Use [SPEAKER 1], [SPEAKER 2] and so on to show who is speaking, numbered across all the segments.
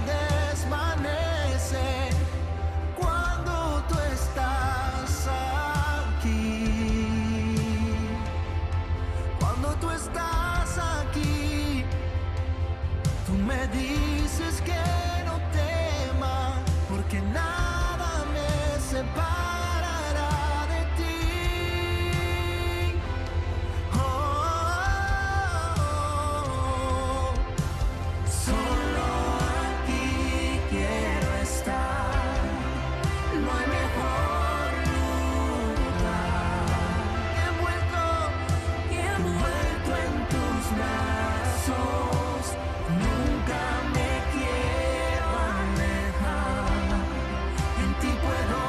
[SPEAKER 1] desvanece cuando tú estás aquí. Cuando tú estás aquí, tú me dices que no tema, porque nada me separará de ti. Oh, solo aquí quiero estar. No hay mejor lugar. He vuelto en tus brazos. Nunca me quiero alejar. En ti puedo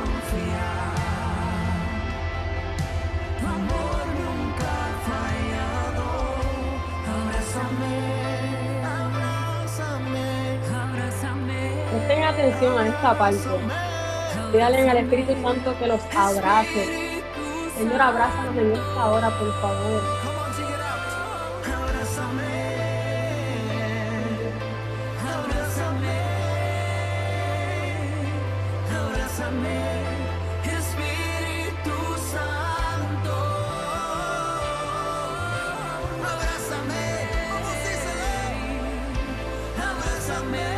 [SPEAKER 1] confiar. Tu amor nunca ha fallado. Abrázame, abrázame, abrázame.
[SPEAKER 2] Presten atención a esta parte. Pídale al Espíritu Santo que los abrace. Señor, abrázanos en esta hora, por favor.
[SPEAKER 1] Come on, sing it out. Abrázame, abrázame, abrázame, Espíritu Santo. Abrázame, vamos, díselo. Abrázame,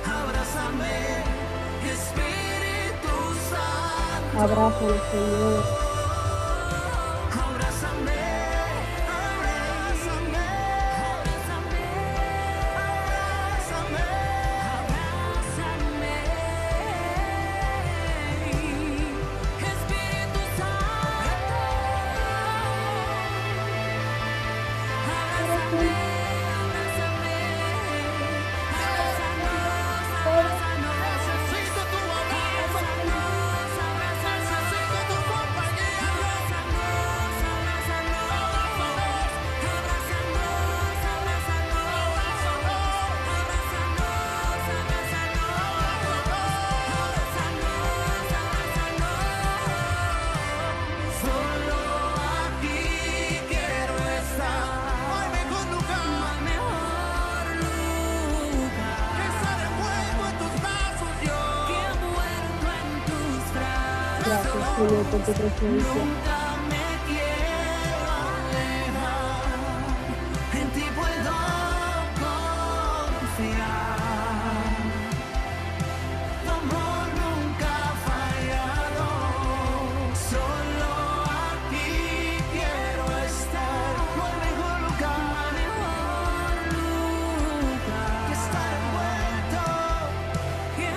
[SPEAKER 1] abrázame, Espíritu Santo.
[SPEAKER 2] Abrázanos, Señor.
[SPEAKER 1] Abrázame, abrázame, abrázame, abrázame, Espíritu Santo. Abrázame, abrázame, abrázanos, necesito tu abrazo, necesito tu compañía. Solo aquí quiero estar. No hay mejor lugar, que estar envuelto en tus brazos, Dios. Que envuelto en tus brazos.
[SPEAKER 2] Gracias, Señor, por tu presencia.
[SPEAKER 1] Nunca me quiero alejar. En ti puedo confiar. Tu amor nunca ha fallado. Solo aquí quiero estar. No hay mejor lugar, que estar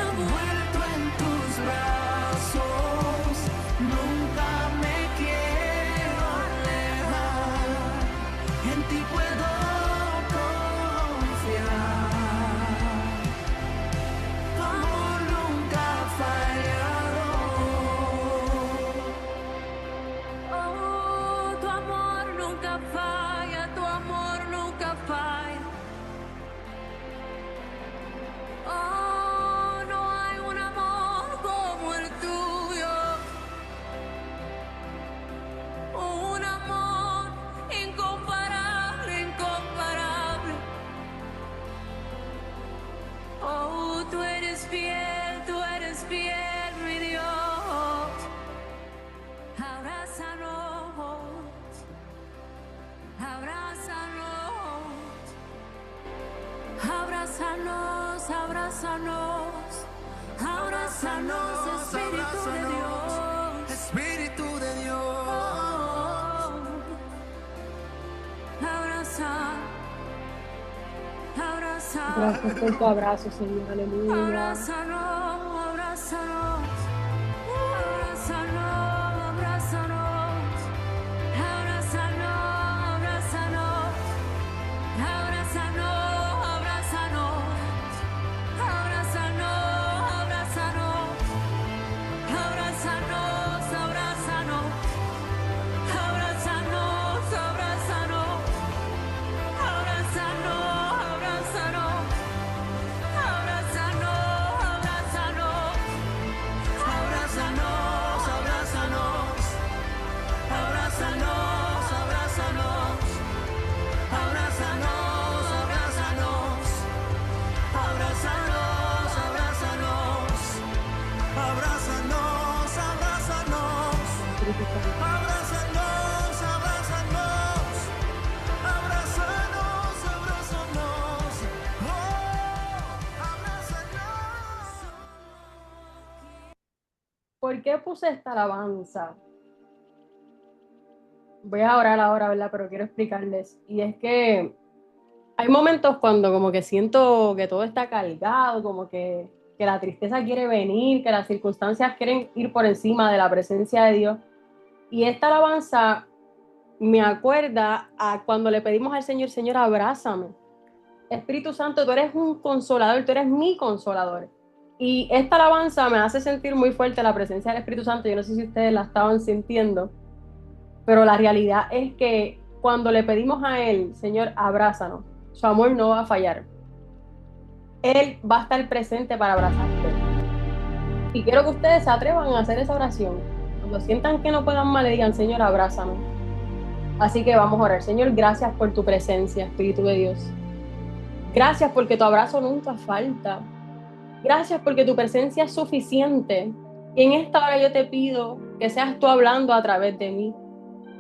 [SPEAKER 1] envuelto en tus brazos. Nunca me quiero alejar. En ti puedo confiar. Tu amor nunca ha fallado. Oh, tu amor nunca falla, tu amor nunca falla. Oh, no hay un amor como el tuyo. Un amor incomparable, incomparable. Oh, tú eres fiel, mi Dios. Abrázanos, abrázanos, abrázanos, abrázanos, abrázanos, Espíritu de Dios. Espíritu de Dios. Abraza, abraza.
[SPEAKER 2] Gracias por tu abrazo, Señor. Aleluya.
[SPEAKER 1] Abrázanos, abrázanos, abrázanos, abrázanos, abrázanos, abrázanos, abrázanos, abrázanos, abrázanos, abrázanos, abrázanos, abrázanos, abrázanos, abrázanos, abrázanos, abrázanos.
[SPEAKER 2] Santo.
[SPEAKER 1] Abrázanos, abrázanos, abrázanos, abrázanos. Oh, abrázanos.
[SPEAKER 2] ¿Por qué puse esta alabanza? Voy a orar ahora, ¿verdad? Pero quiero explicarles. Y es que hay momentos cuando como que siento que todo está cargado, como que la tristeza quiere venir, que las circunstancias quieren ir por encima de la presencia de Dios. Y esta alabanza me acuerda a cuando le pedimos al Señor, Señor, abrázame. Espíritu Santo, tú eres un consolador, tú eres mi consolador. Y esta alabanza me hace sentir muy fuerte la presencia del Espíritu Santo. Yo no sé si ustedes la estaban sintiendo, pero la realidad es que cuando le pedimos a Él, Señor, abrázanos, su amor no va a fallar. Él va a estar presente para abrazarte. Y quiero que ustedes se atrevan a hacer esa oración. Cuando sientan que no puedan más, le digan, Señor, abrázame. Así que vamos a orar. Señor, gracias por tu presencia, Espíritu de Dios. Gracias porque tu abrazo nunca falta. Gracias porque tu presencia es suficiente. Y en esta hora yo te pido que seas tú hablando a través de mí.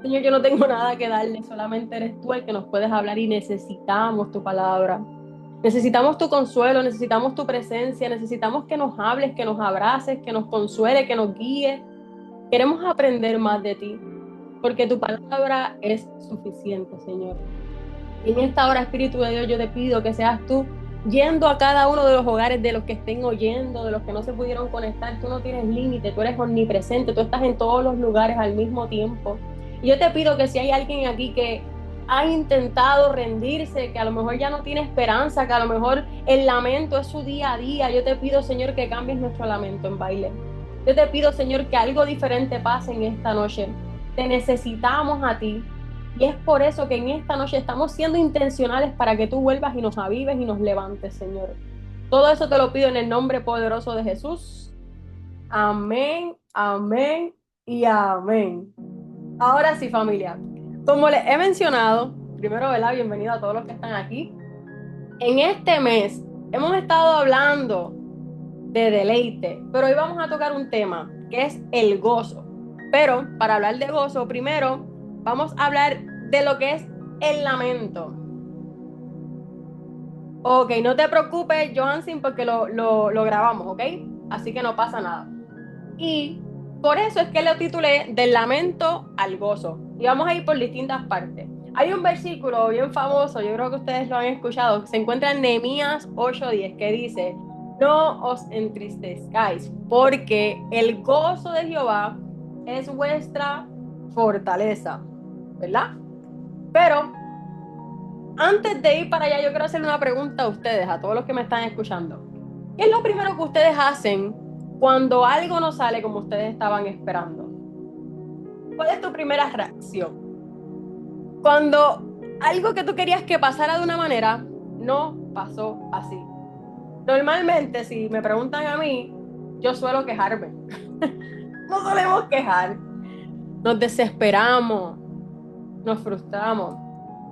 [SPEAKER 2] Señor, yo no tengo nada que darle, solamente eres tú el que nos puedes hablar y necesitamos tu palabra. Necesitamos tu consuelo, necesitamos tu presencia, necesitamos que nos hables, que nos abraces, que nos consuele, que nos guíes. Queremos aprender más de ti, porque tu palabra es suficiente, Señor. Y en esta hora, Espíritu de Dios, yo te pido que seas tú yendo a cada uno de los hogares de los que estén oyendo, de los que no se pudieron conectar. Tú no tienes límite, tú eres omnipresente, tú estás en todos los lugares al mismo tiempo. Y yo te pido que si hay alguien aquí que ha intentado rendirse, que a lo mejor ya no tiene esperanza, que a lo mejor el lamento es su día a día, yo te pido, Señor, que cambies nuestro lamento en baile. Yo te pido, Señor, que algo diferente pase en esta noche. Te necesitamos a ti. Y es por eso que en esta noche estamos siendo intencionales para que tú vuelvas y nos avives y nos levantes, Señor. Todo eso te lo pido en el nombre poderoso de Jesús. Amén, amén y amén. Ahora sí, familia. Como les he mencionado, primero, ¿verdad? Bienvenido a todos los que están aquí. En este mes hemos estado hablando de deleite, pero hoy vamos a tocar un tema que es el gozo. Pero para hablar de gozo, primero vamos a hablar de lo que es el lamento. Ok, no te preocupes, Johansin, porque lo grabamos, ¿ok? Así que no pasa nada. Y por eso es que lo titulé Del lamento al gozo. Y vamos a ir por distintas partes. Hay un versículo bien famoso, yo creo que ustedes lo han escuchado, que se encuentra en Nehemías 8:10, que dice: no os entristezcáis, porque el gozo de Jehová es vuestra fortaleza, ¿verdad? Pero antes de ir para allá, yo quiero hacerle una pregunta a ustedes, a todos los que me están escuchando. ¿Qué es lo primero que ustedes hacen cuando algo no sale como ustedes estaban esperando? ¿Cuál es tu primera reacción? Cuando algo que tú querías que pasara de una manera, no pasó así. Normalmente, si me preguntan a mí, yo suelo quejarme. Nos solemos quejar. Nos desesperamos, nos frustramos.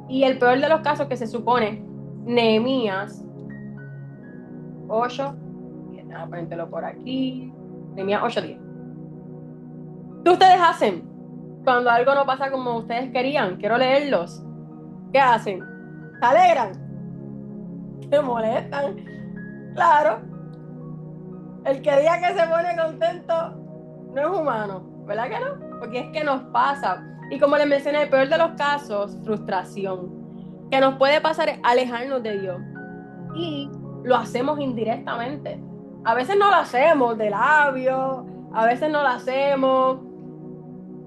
[SPEAKER 2] Y el peor de los casos que se supone, Nehemías 8, déjame ponértelo por aquí, Nehemías 8:10. ¿Qué ustedes hacen cuando algo no pasa como ustedes querían? Quiero leerlos. ¿Qué hacen? ¿Se alegran? ¿Se molestan? Claro. El que diga que se pone contento no es humano, ¿verdad que no? Porque es que nos pasa. Y como les mencioné, el peor de los casos, frustración. Que nos puede pasar es alejarnos de Dios. Y lo hacemos indirectamente. A veces no lo hacemos de labios, a veces no lo hacemos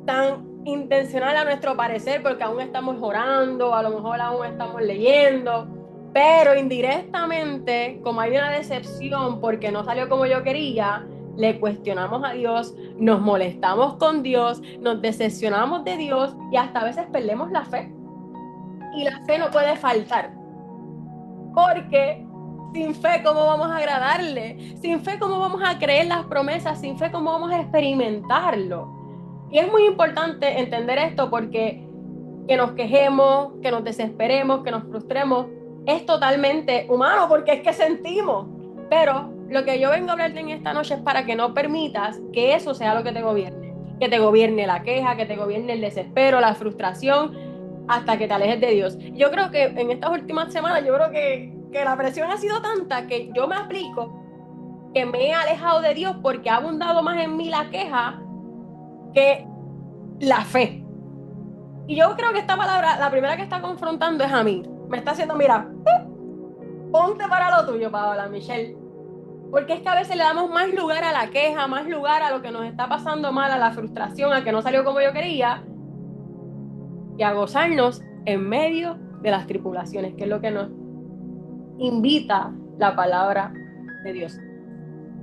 [SPEAKER 2] tan intencional a nuestro parecer porque aún estamos orando, a lo mejor aún estamos leyendo, pero indirectamente, como hay una decepción porque no salió como yo quería, le cuestionamos a Dios, nos molestamos con Dios, nos decepcionamos de Dios y hasta a veces perdemos la fe. Y la fe no puede faltar, porque sin fe, ¿cómo vamos a agradarle? Sin fe, ¿cómo vamos a creer las promesas? Sin fe, ¿cómo vamos a experimentarlo? Y es muy importante entender esto porque que nos quejemos, que nos desesperemos, que nos frustremos, es totalmente humano porque es que sentimos. Pero lo que yo vengo a hablarte en esta noche es para que no permitas que eso sea lo que te gobierne. que te gobierne la queja, que te gobierne el desespero, la frustración, hasta que te alejes de Dios. Yo creo que en estas últimas semanas, yo creo que la presión ha sido tanta que yo me aplico que me he alejado de Dios porque ha abundado más en mí la queja que la fe. Y yo creo que esta palabra, la primera que está confrontando es a mí. Me está haciendo, mira, ponte para lo tuyo, Paola, Michelle. Porque es que a veces le damos más lugar a la queja, más lugar a lo que nos está pasando mal, a la frustración, a que no salió como yo quería, y a gozarnos en medio de las tribulaciones, que es lo que nos invita la palabra de Dios.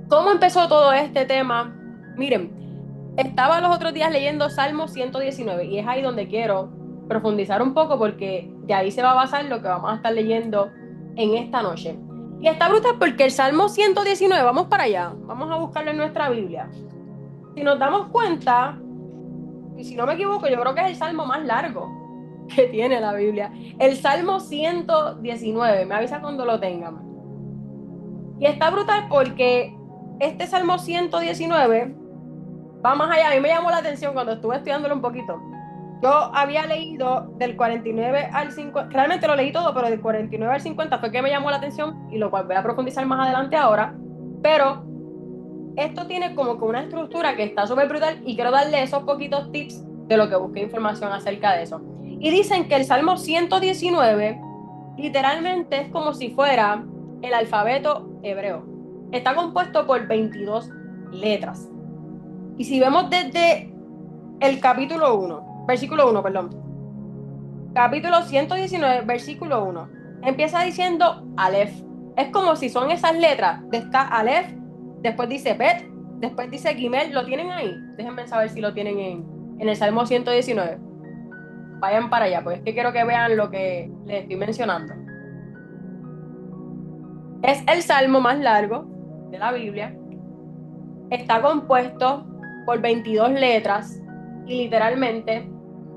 [SPEAKER 2] ¿Cómo empezó todo este tema? Miren, estaba los otros días leyendo Salmo 119 y es ahí donde quiero profundizar un poco porque de ahí se va a basar lo que vamos a estar leyendo en esta noche. Y está brutal porque el Salmo 119, vamos para allá, vamos a buscarlo en nuestra Biblia. Si nos damos cuenta, y si no me equivoco, yo creo que es el Salmo más largo que tiene la Biblia. El Salmo 119, me avisa cuando lo tengan. Y está brutal porque este Salmo 119 va más allá. A mí me llamó la atención cuando estuve estudiándolo un poquito. Yo había leído del 49 al 50, realmente lo leí todo, pero del 49 al 50 fue que me llamó la atención y lo cual voy a profundizar más adelante ahora. Pero esto tiene como que una estructura que está súper brutal y quiero darle esos poquitos tips de lo que busqué información acerca de eso. Y dicen que el Salmo 119 literalmente es como si fuera el alfabeto hebreo. Está compuesto por 22 letras. Y si vemos desde el versículo 1, capítulo 119, versículo 1, empieza diciendo Aleph. Es como si son esas letras. Está Aleph, después dice Bet, después dice Gimel. ¿Lo tienen ahí? Déjenme saber si lo tienen en el Salmo 119. Vayan para allá, porque es que quiero que vean lo que les estoy mencionando. Es el salmo más largo de la Biblia. Está compuesto por 22 letras y literalmente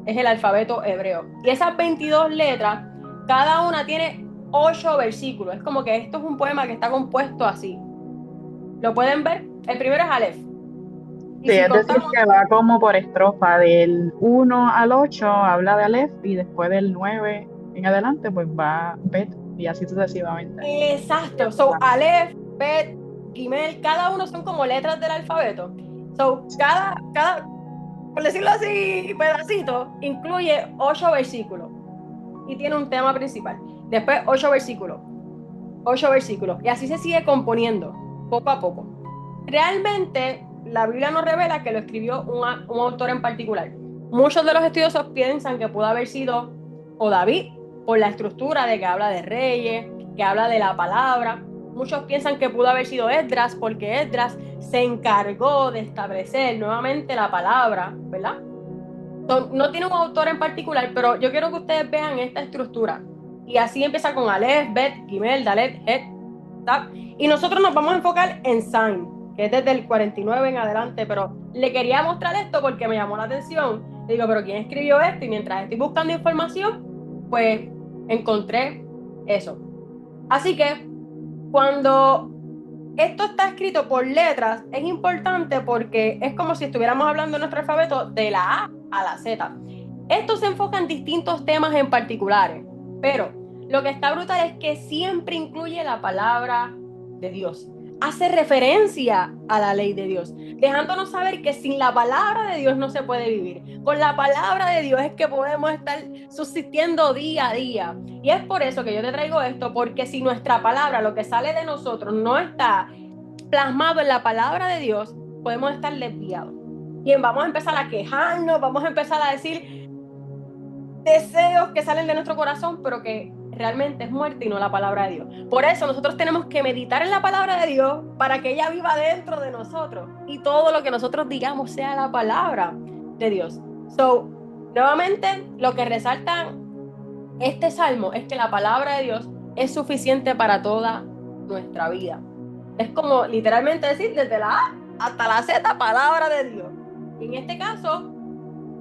[SPEAKER 2] es el alfabeto hebreo. Y esas 22 letras, cada una tiene 8 versículos. Es como que esto es un poema que está compuesto así. ¿Lo pueden ver? El primero es Aleph. Y
[SPEAKER 3] Sí,
[SPEAKER 2] si
[SPEAKER 3] es decir,
[SPEAKER 2] contamos,
[SPEAKER 3] que va como por estrofa, del 1 al 8 habla de Aleph y después del 9 en adelante pues va Bet y así sucesivamente.
[SPEAKER 2] exacto. So, Aleph, Bet, Gimel, cada uno son como letras del alfabeto. So, cada, por decirlo así, pedacito, incluye 8 versículos y tiene un tema principal. Después 8 versículos, 8 versículos. Y así se sigue componiendo, poco a poco. Realmente, la Biblia nos revela que lo escribió un autor en particular. Muchos de los estudiosos piensan que pudo haber sido o David, por la estructura de que habla de reyes, que habla de la palabra. Muchos piensan que pudo haber sido Esdras, porque Esdras se encargó de establecer nuevamente la palabra, ¿verdad? No tiene un autor en particular, pero yo quiero que ustedes vean esta estructura. Y así empieza con Aleph, Bet, Gimel, Dalet, Het, Tab. Y nosotros nos vamos a enfocar en Zain, que es desde el 49 en adelante, pero le quería mostrar esto porque me llamó la atención. Le digo, pero ¿quién escribió esto? Y mientras estoy buscando información, pues encontré eso. Así que cuando esto está escrito por letras, es importante porque es como si estuviéramos hablando en nuestro alfabeto de la A a la Z. Esto se enfoca en distintos temas en particulares, pero lo que está brutal es que siempre incluye la palabra de Dios. Hace referencia a la ley de Dios, dejándonos saber que sin la palabra de Dios no se puede vivir. Con la palabra de Dios es que podemos estar subsistiendo día a día. Y es por eso que yo te traigo esto, porque si nuestra palabra, lo que sale de nosotros, no está plasmado en la palabra de Dios, podemos estar desviados. Y vamos a empezar a quejarnos, vamos a empezar a decir deseos que salen de nuestro corazón, pero que realmente es muerte y no la palabra de Dios. Por eso nosotros tenemos que meditar en la palabra de Dios para que ella viva dentro de nosotros y todo lo que nosotros digamos sea la palabra de Dios. So, nuevamente, lo que resalta este salmo es que la palabra de Dios es suficiente para toda nuestra vida. Es como literalmente decir desde la A hasta la Z, palabra de Dios. Y en este caso,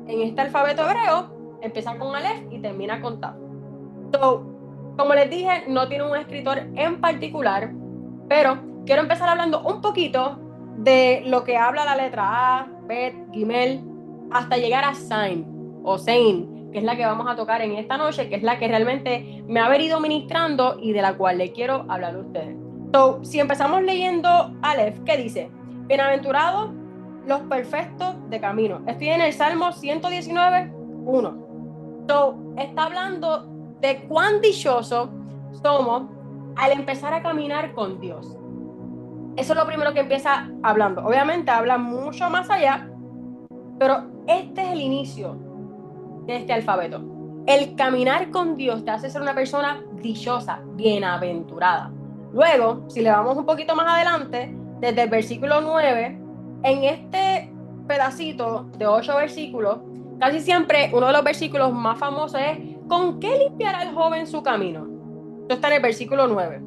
[SPEAKER 2] en este alfabeto hebreo, empieza con Aleph y termina con Tav. So, como les dije, no tiene un escritor en particular, pero quiero empezar hablando un poquito de lo que habla la letra A, Bet, Gimel, hasta llegar a Zain o Zain, que es la que vamos a tocar en esta noche, que es la que realmente me ha venido ministrando y de la cual le quiero hablar a ustedes. So, si empezamos leyendo Aleph, ¿qué dice? Bienaventurados los perfectos de camino. Estoy en el Salmo 119, 1. So, está hablando de cuán dichosos somos al empezar a caminar con Dios. Eso es lo primero que empieza hablando. Obviamente habla mucho más allá, pero este es el inicio de este alfabeto. El caminar con Dios te hace ser una persona dichosa, bienaventurada. Luego, si le vamos un poquito más adelante, desde el versículo 9, en este pedacito de 8 versículos, casi siempre uno de los versículos más famosos es ¿con qué limpiará el joven su camino? Esto está en el versículo 9,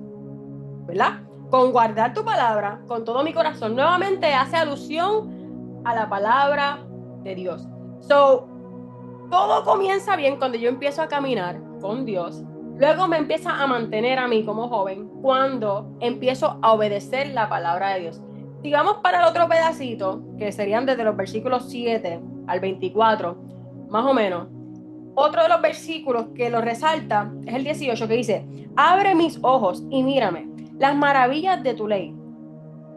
[SPEAKER 2] ¿verdad? Con guardar tu palabra con todo mi corazón. Nuevamente hace alusión a la palabra de Dios. So, todo comienza bien cuando yo empiezo a caminar con Dios. Luego me empieza a mantener a mí como joven cuando empiezo a obedecer la palabra de Dios. Si vamos para el otro pedacito, que serían desde los versículos 7 al 24, más o menos, otro de los versículos que lo resalta es el 18, que dice: abre mis ojos y mírame las maravillas de tu ley.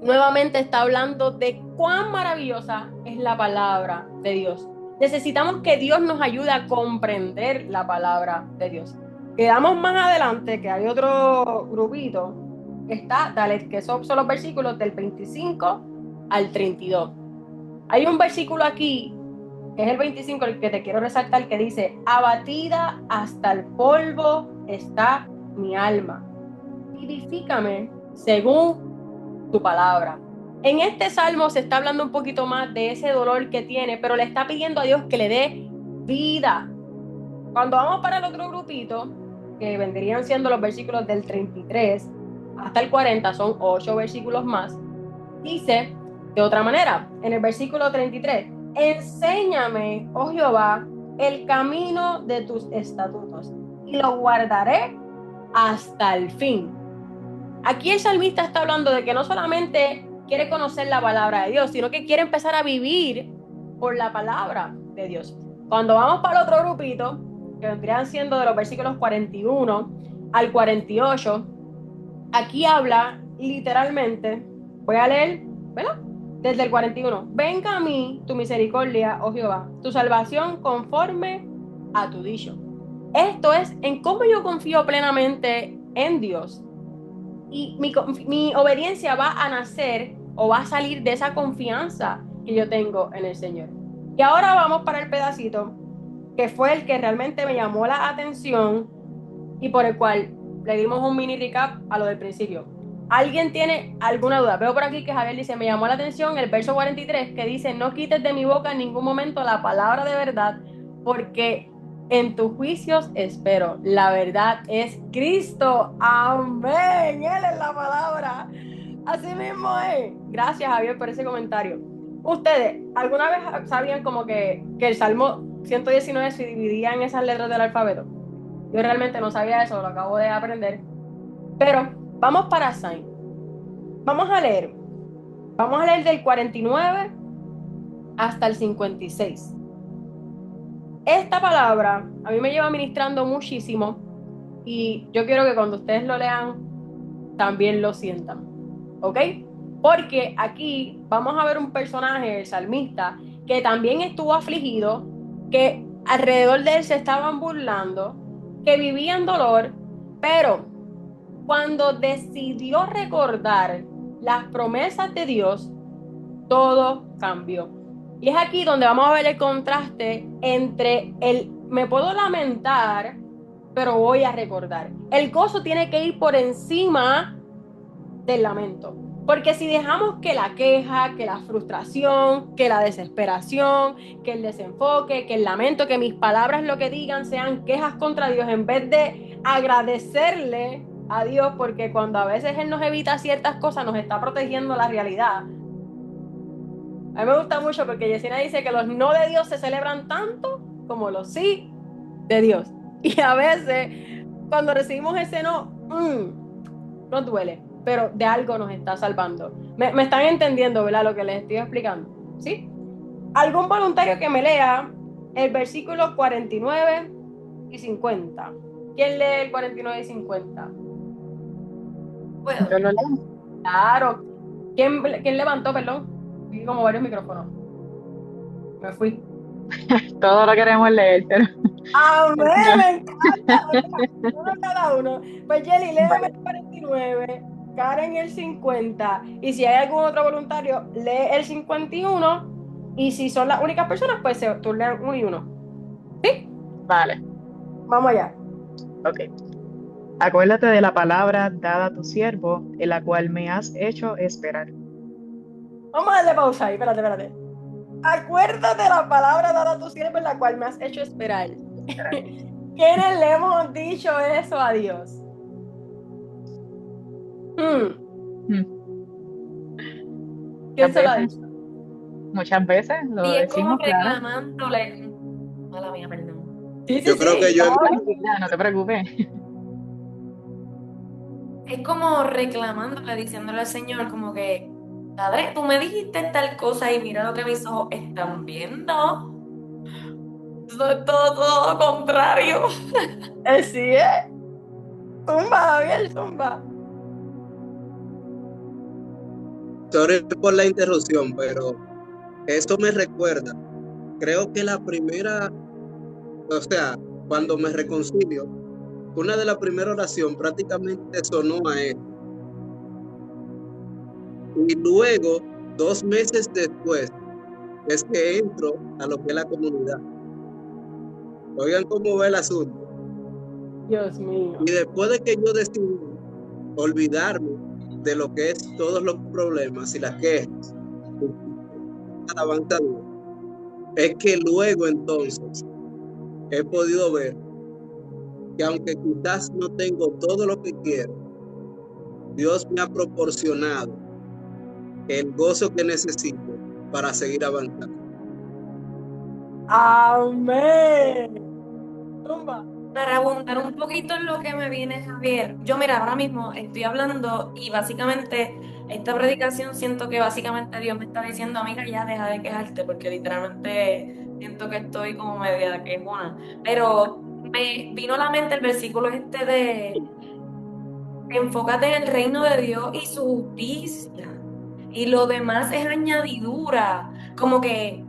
[SPEAKER 2] Nuevamente está hablando de cuán maravillosa es la palabra de Dios. Necesitamos que Dios nos ayude a comprender la palabra de Dios. Quedamos más adelante, que hay otro grupito, está Dalet, que son los versículos del 25 al 32. Hay un versículo aquí, que es el 25, el que te quiero resaltar, que dice: abatida hasta el polvo está mi alma. Vivifícame según tu palabra. En este salmo se está hablando un poquito más de ese dolor que tiene, pero le está pidiendo a Dios que le dé vida. Cuando vamos para el otro grupito, que vendrían siendo los versículos del 33 hasta el 40, son 8 versículos más, dice de otra manera, en el versículo 33, enséñame, oh Jehová, el camino de tus estatutos y lo guardaré hasta el fin. Aquí el salmista está hablando de que no solamente quiere conocer la palabra de Dios, sino que quiere empezar a vivir por la palabra de Dios. Cuando vamos para el otro grupito, que vendrían siendo de los versículos 41 al 48, aquí habla literalmente, voy a leer, ¿verdad? Desde el 41, venga a mí tu misericordia, oh Jehová, tu salvación conforme a tu dicho. Esto es en cómo yo confío plenamente en Dios. Y mi obediencia va a nacer o va a salir de esa confianza que yo tengo en el Señor. Y ahora vamos para el pedacito que fue el que realmente me llamó la atención y por el cual le dimos un mini recap a lo del principio. ¿Alguien tiene alguna duda? Veo por aquí que Javier dice: me llamó la atención el verso 43 que dice: no quites de mi boca en ningún momento la palabra de verdad, porque en tus juicios espero. La verdad es Cristo. Amén. Él es la palabra. Así mismo es. Gracias, Javier, por ese comentario. ¿Ustedes alguna vez sabían como que el Salmo 119 se dividía en esas letras del alfabeto? Yo realmente no sabía eso, lo acabo de aprender. Pero vamos para Zain. Vamos a leer del 49 hasta el 56. Esta palabra a mí me lleva ministrando muchísimo y yo quiero que cuando ustedes lo lean también lo sientan, ¿ok? Porque aquí vamos a ver un personaje, el salmista, que también estuvo afligido, que alrededor de él se estaban burlando, que vivía en dolor, pero cuando decidió recordar las promesas de Dios, todo cambió. Y es aquí donde vamos a ver el contraste entre el me puedo lamentar, pero voy a recordar. El gozo tiene que ir por encima del lamento. Porque si dejamos que la queja, que la frustración, que la desesperación, que el desenfoque, que el lamento, que mis palabras lo que digan sean quejas contra Dios, en vez de agradecerle a Dios, porque cuando a veces Él nos evita ciertas cosas, nos está protegiendo la realidad. A mí me gusta mucho porque Yesenia dice que los no de Dios se celebran tanto como los sí de Dios. Y a veces, cuando recibimos ese no, nos duele, pero de algo nos está salvando. ¿Me están entendiendo, verdad, lo que les estoy explicando? ¿Sí? algún voluntario que me lea el versículo 49 y 50. ¿Quién lee el 49 y 50?
[SPEAKER 4] Puedo.
[SPEAKER 3] Yo lo leo.
[SPEAKER 2] Claro. ¿Quién levantó, perdón? Vi como varios micrófonos. Me fui.
[SPEAKER 3] Todo lo queremos leer, pero
[SPEAKER 2] ¡Amén!
[SPEAKER 3] no.
[SPEAKER 2] Me encanta. Uno cada uno. Pues Jelly, léeme
[SPEAKER 3] Vale.
[SPEAKER 2] el 49, Karen el 50. Y si hay algún otro voluntario, lee el 51. Y si son las únicas personas, pues se turnan uno y uno. ¿Sí?
[SPEAKER 3] Vale,
[SPEAKER 2] Vamos allá.
[SPEAKER 3] ok. Acuérdate de la palabra dada a tu siervo, en la cual me has hecho esperar.
[SPEAKER 2] Vamos a darle pausa ahí. Espérate. Acuérdate de la palabra dada a tu siervo en la cual me has hecho esperar. ¿Quiénes le hemos dicho eso a Dios? Hmm,
[SPEAKER 3] Hmm.
[SPEAKER 2] ¿Quién
[SPEAKER 3] Muchas
[SPEAKER 2] se lo ha
[SPEAKER 3] veces,
[SPEAKER 2] dicho?
[SPEAKER 3] muchas veces lo
[SPEAKER 4] Y es como
[SPEAKER 3] decimos, claro.
[SPEAKER 4] reclamándole. Mala mía, perdón.
[SPEAKER 2] Sí,
[SPEAKER 5] Yo creo que yo,
[SPEAKER 2] estamos
[SPEAKER 3] Tranquila, no te preocupes.
[SPEAKER 4] Es como reclamándole, diciéndole al Señor, como que, Padre, tú me dijiste tal cosa y mira lo que mis ojos están viendo. Eso es todo lo contrario.
[SPEAKER 2] Sí, Zumba, Javier, zumba.
[SPEAKER 5] sorry por la interrupción, pero eso me recuerda, creo que la primera, o sea, cuando me reconcilio, una de las primeras oraciones prácticamente sonó a él. Y luego, 2 meses después, es que entro a lo que es la comunidad. Oigan cómo va el asunto.
[SPEAKER 2] Dios mío.
[SPEAKER 5] Y después de que yo decidí olvidarme de lo que es todos los problemas y las quejas, alabanza a Dios, es que luego entonces he podido ver que aunque quizás no tengo todo lo que quiero, Dios me ha proporcionado el gozo que necesito para seguir avanzando.
[SPEAKER 2] Amén. Zumba.
[SPEAKER 4] Para abundar un poquito en lo que me viene, Javier. Yo, mira, ahora mismo estoy hablando y básicamente esta predicación siento que básicamente Dios me está diciendo, amiga, ya deja de quejarte, porque literalmente siento que estoy como media quejona. Pero me vino a la mente el versículo este de enfócate en el reino de Dios y su justicia. Y lo demás es añadidura. Como que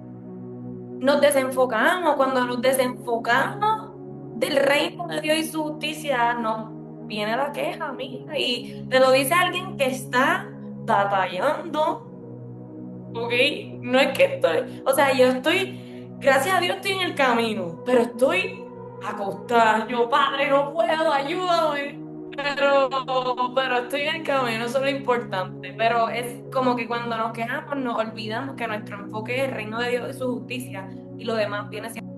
[SPEAKER 4] nos desenfocamos. Cuando nos desenfocamos del reino de Dios y su justicia, nos viene la queja, mija. Y te lo dice alguien que está batallando. ¿Ok? No es que estoy. O sea, yo estoy. Gracias a Dios estoy en el camino. Pero estoy acostada. Yo, padre, no puedo, ayúdame. Pero estoy en el camino, eso es lo importante. Pero es como que cuando nos quejamos nos olvidamos que nuestro enfoque es el reino de Dios y su justicia y lo demás viene siendo.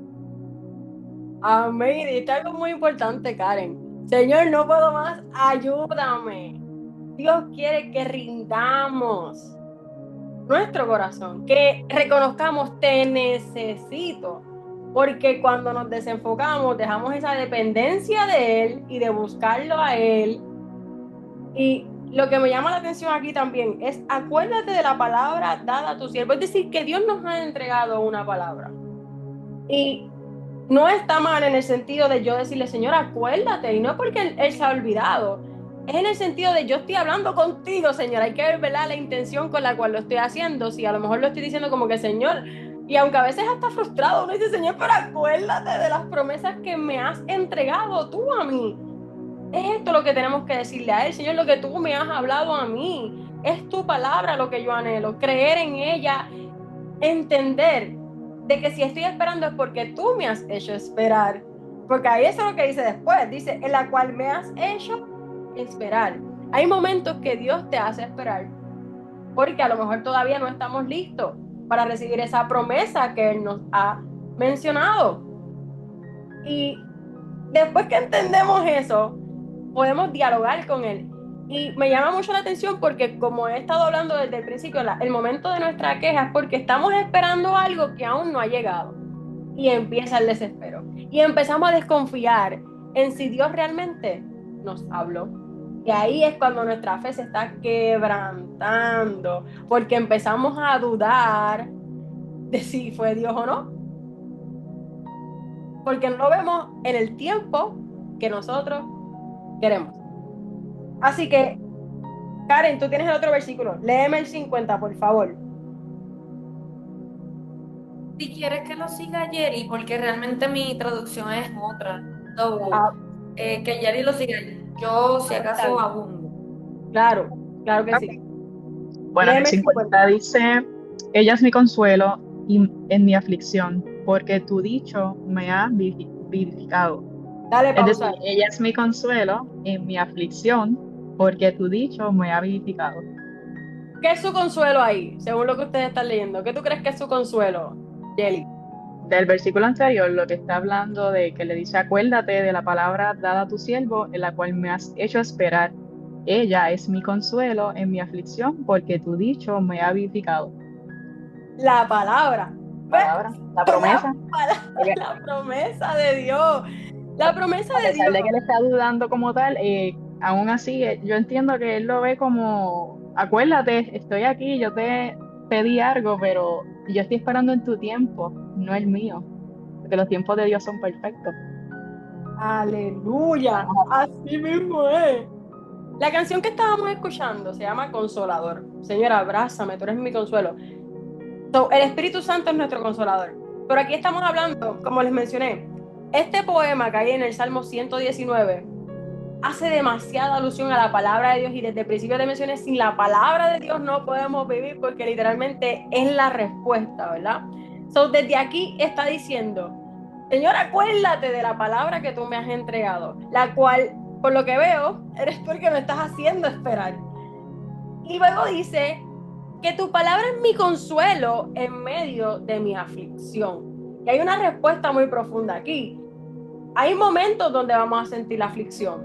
[SPEAKER 2] Amén. Y está algo muy importante, Karen. Señor, no puedo más, ayúdame. Dios quiere que rindamos nuestro corazón, que reconozcamos, te necesito. Porque cuando nos desenfocamos, dejamos esa dependencia de Él y de buscarlo a Él. Y lo que me llama la atención aquí también es, acuérdate de la palabra dada a tu siervo. Es decir, que Dios nos ha entregado una palabra. Y no está mal en el sentido de yo decirle, Señor, acuérdate. Y no porque él se ha olvidado. Es en el sentido de yo estoy hablando contigo, Señor. Hay que ver, ¿verdad?, la intención con la cual lo estoy haciendo. Si a lo mejor lo estoy diciendo como que, Señor, y aunque a veces hasta frustrado, uno dice, Señor, pero acuérdate de las promesas que me has entregado tú a mí. Es esto lo que tenemos que decirle a Él, Señor, lo que tú me has hablado a mí. Es tu palabra lo que yo anhelo, creer en ella, entender de que si estoy esperando es porque tú me has hecho esperar. Porque ahí eso es lo que dice después, dice, en la cual me has hecho esperar. Hay momentos que Dios te hace esperar, porque a lo mejor todavía no estamos listos para recibir esa promesa que Él nos ha mencionado. Y después que entendemos eso, podemos dialogar con Él. Y me llama mucho la atención porque como he estado hablando desde el principio, el momento de nuestra queja es porque estamos esperando algo que aún no ha llegado. Y empieza el desespero. Y empezamos a desconfiar en si Dios realmente nos habló. Y ahí es cuando nuestra fe se está quebrantando, porque empezamos a dudar de si fue Dios o no, porque no lo vemos en el tiempo que nosotros queremos. Así que, Karen, tú tienes el otro versículo. Léeme el 50, por favor.
[SPEAKER 4] Si quieres que lo siga Jerry, porque realmente mi traducción es otra. So,
[SPEAKER 2] Ah,
[SPEAKER 4] que Jerry lo siga. Yo, si
[SPEAKER 2] está
[SPEAKER 4] acaso,
[SPEAKER 2] bien.
[SPEAKER 4] abundo.
[SPEAKER 2] Claro, claro que
[SPEAKER 3] Ok.
[SPEAKER 2] sí.
[SPEAKER 3] Bueno, en el
[SPEAKER 2] Léeme el 50.
[SPEAKER 3] 50 dice, ella es mi consuelo y en mi aflicción, porque tu dicho me ha vivificado.
[SPEAKER 2] Dale
[SPEAKER 3] Es decir,
[SPEAKER 2] pausa.
[SPEAKER 3] ella es mi consuelo en mi aflicción, porque tu dicho me ha vivificado.
[SPEAKER 2] ¿Qué es su consuelo ahí, según lo que ustedes están leyendo? ¿Qué tú crees que es su consuelo, Jelly?
[SPEAKER 3] Del versículo anterior, lo que está hablando de que le dice, acuérdate de la palabra dada a tu siervo, en la cual me has hecho esperar. Ella es mi consuelo en mi aflicción, porque tu dicho me ha vivificado.
[SPEAKER 2] La palabra. ¿Ves?
[SPEAKER 3] Palabra, la
[SPEAKER 2] La
[SPEAKER 3] promesa.
[SPEAKER 2] palabra,
[SPEAKER 3] Ella,
[SPEAKER 2] la promesa de Dios. La promesa
[SPEAKER 3] a
[SPEAKER 2] de
[SPEAKER 3] pesar
[SPEAKER 2] Dios.
[SPEAKER 3] de que él está dudando como tal, aún así yo entiendo que él lo ve como, acuérdate, estoy aquí, yo te pedí algo, pero yo estoy esperando en tu tiempo, no el mío, porque los tiempos de Dios son perfectos.
[SPEAKER 2] Aleluya. Así mismo es. La canción que estábamos escuchando se llama Consolador. Señor, abrázame, tú eres mi consuelo. So, el Espíritu Santo es nuestro consolador. Pero aquí estamos hablando, como les mencioné, este poema que hay en el Salmo 119 hace demasiada alusión a la palabra de Dios y desde el principio te mencioné, sin la palabra de Dios no podemos vivir porque literalmente es la respuesta, ¿verdad? So, desde aquí está diciendo, Señor, acuérdate de la palabra que tú me has entregado, la cual, por lo que veo, eres tú el que me estás haciendo esperar. Y luego dice que tu palabra es mi consuelo en medio de mi aflicción. Y hay una respuesta muy profunda aquí. Hay momentos donde vamos a sentir la aflicción.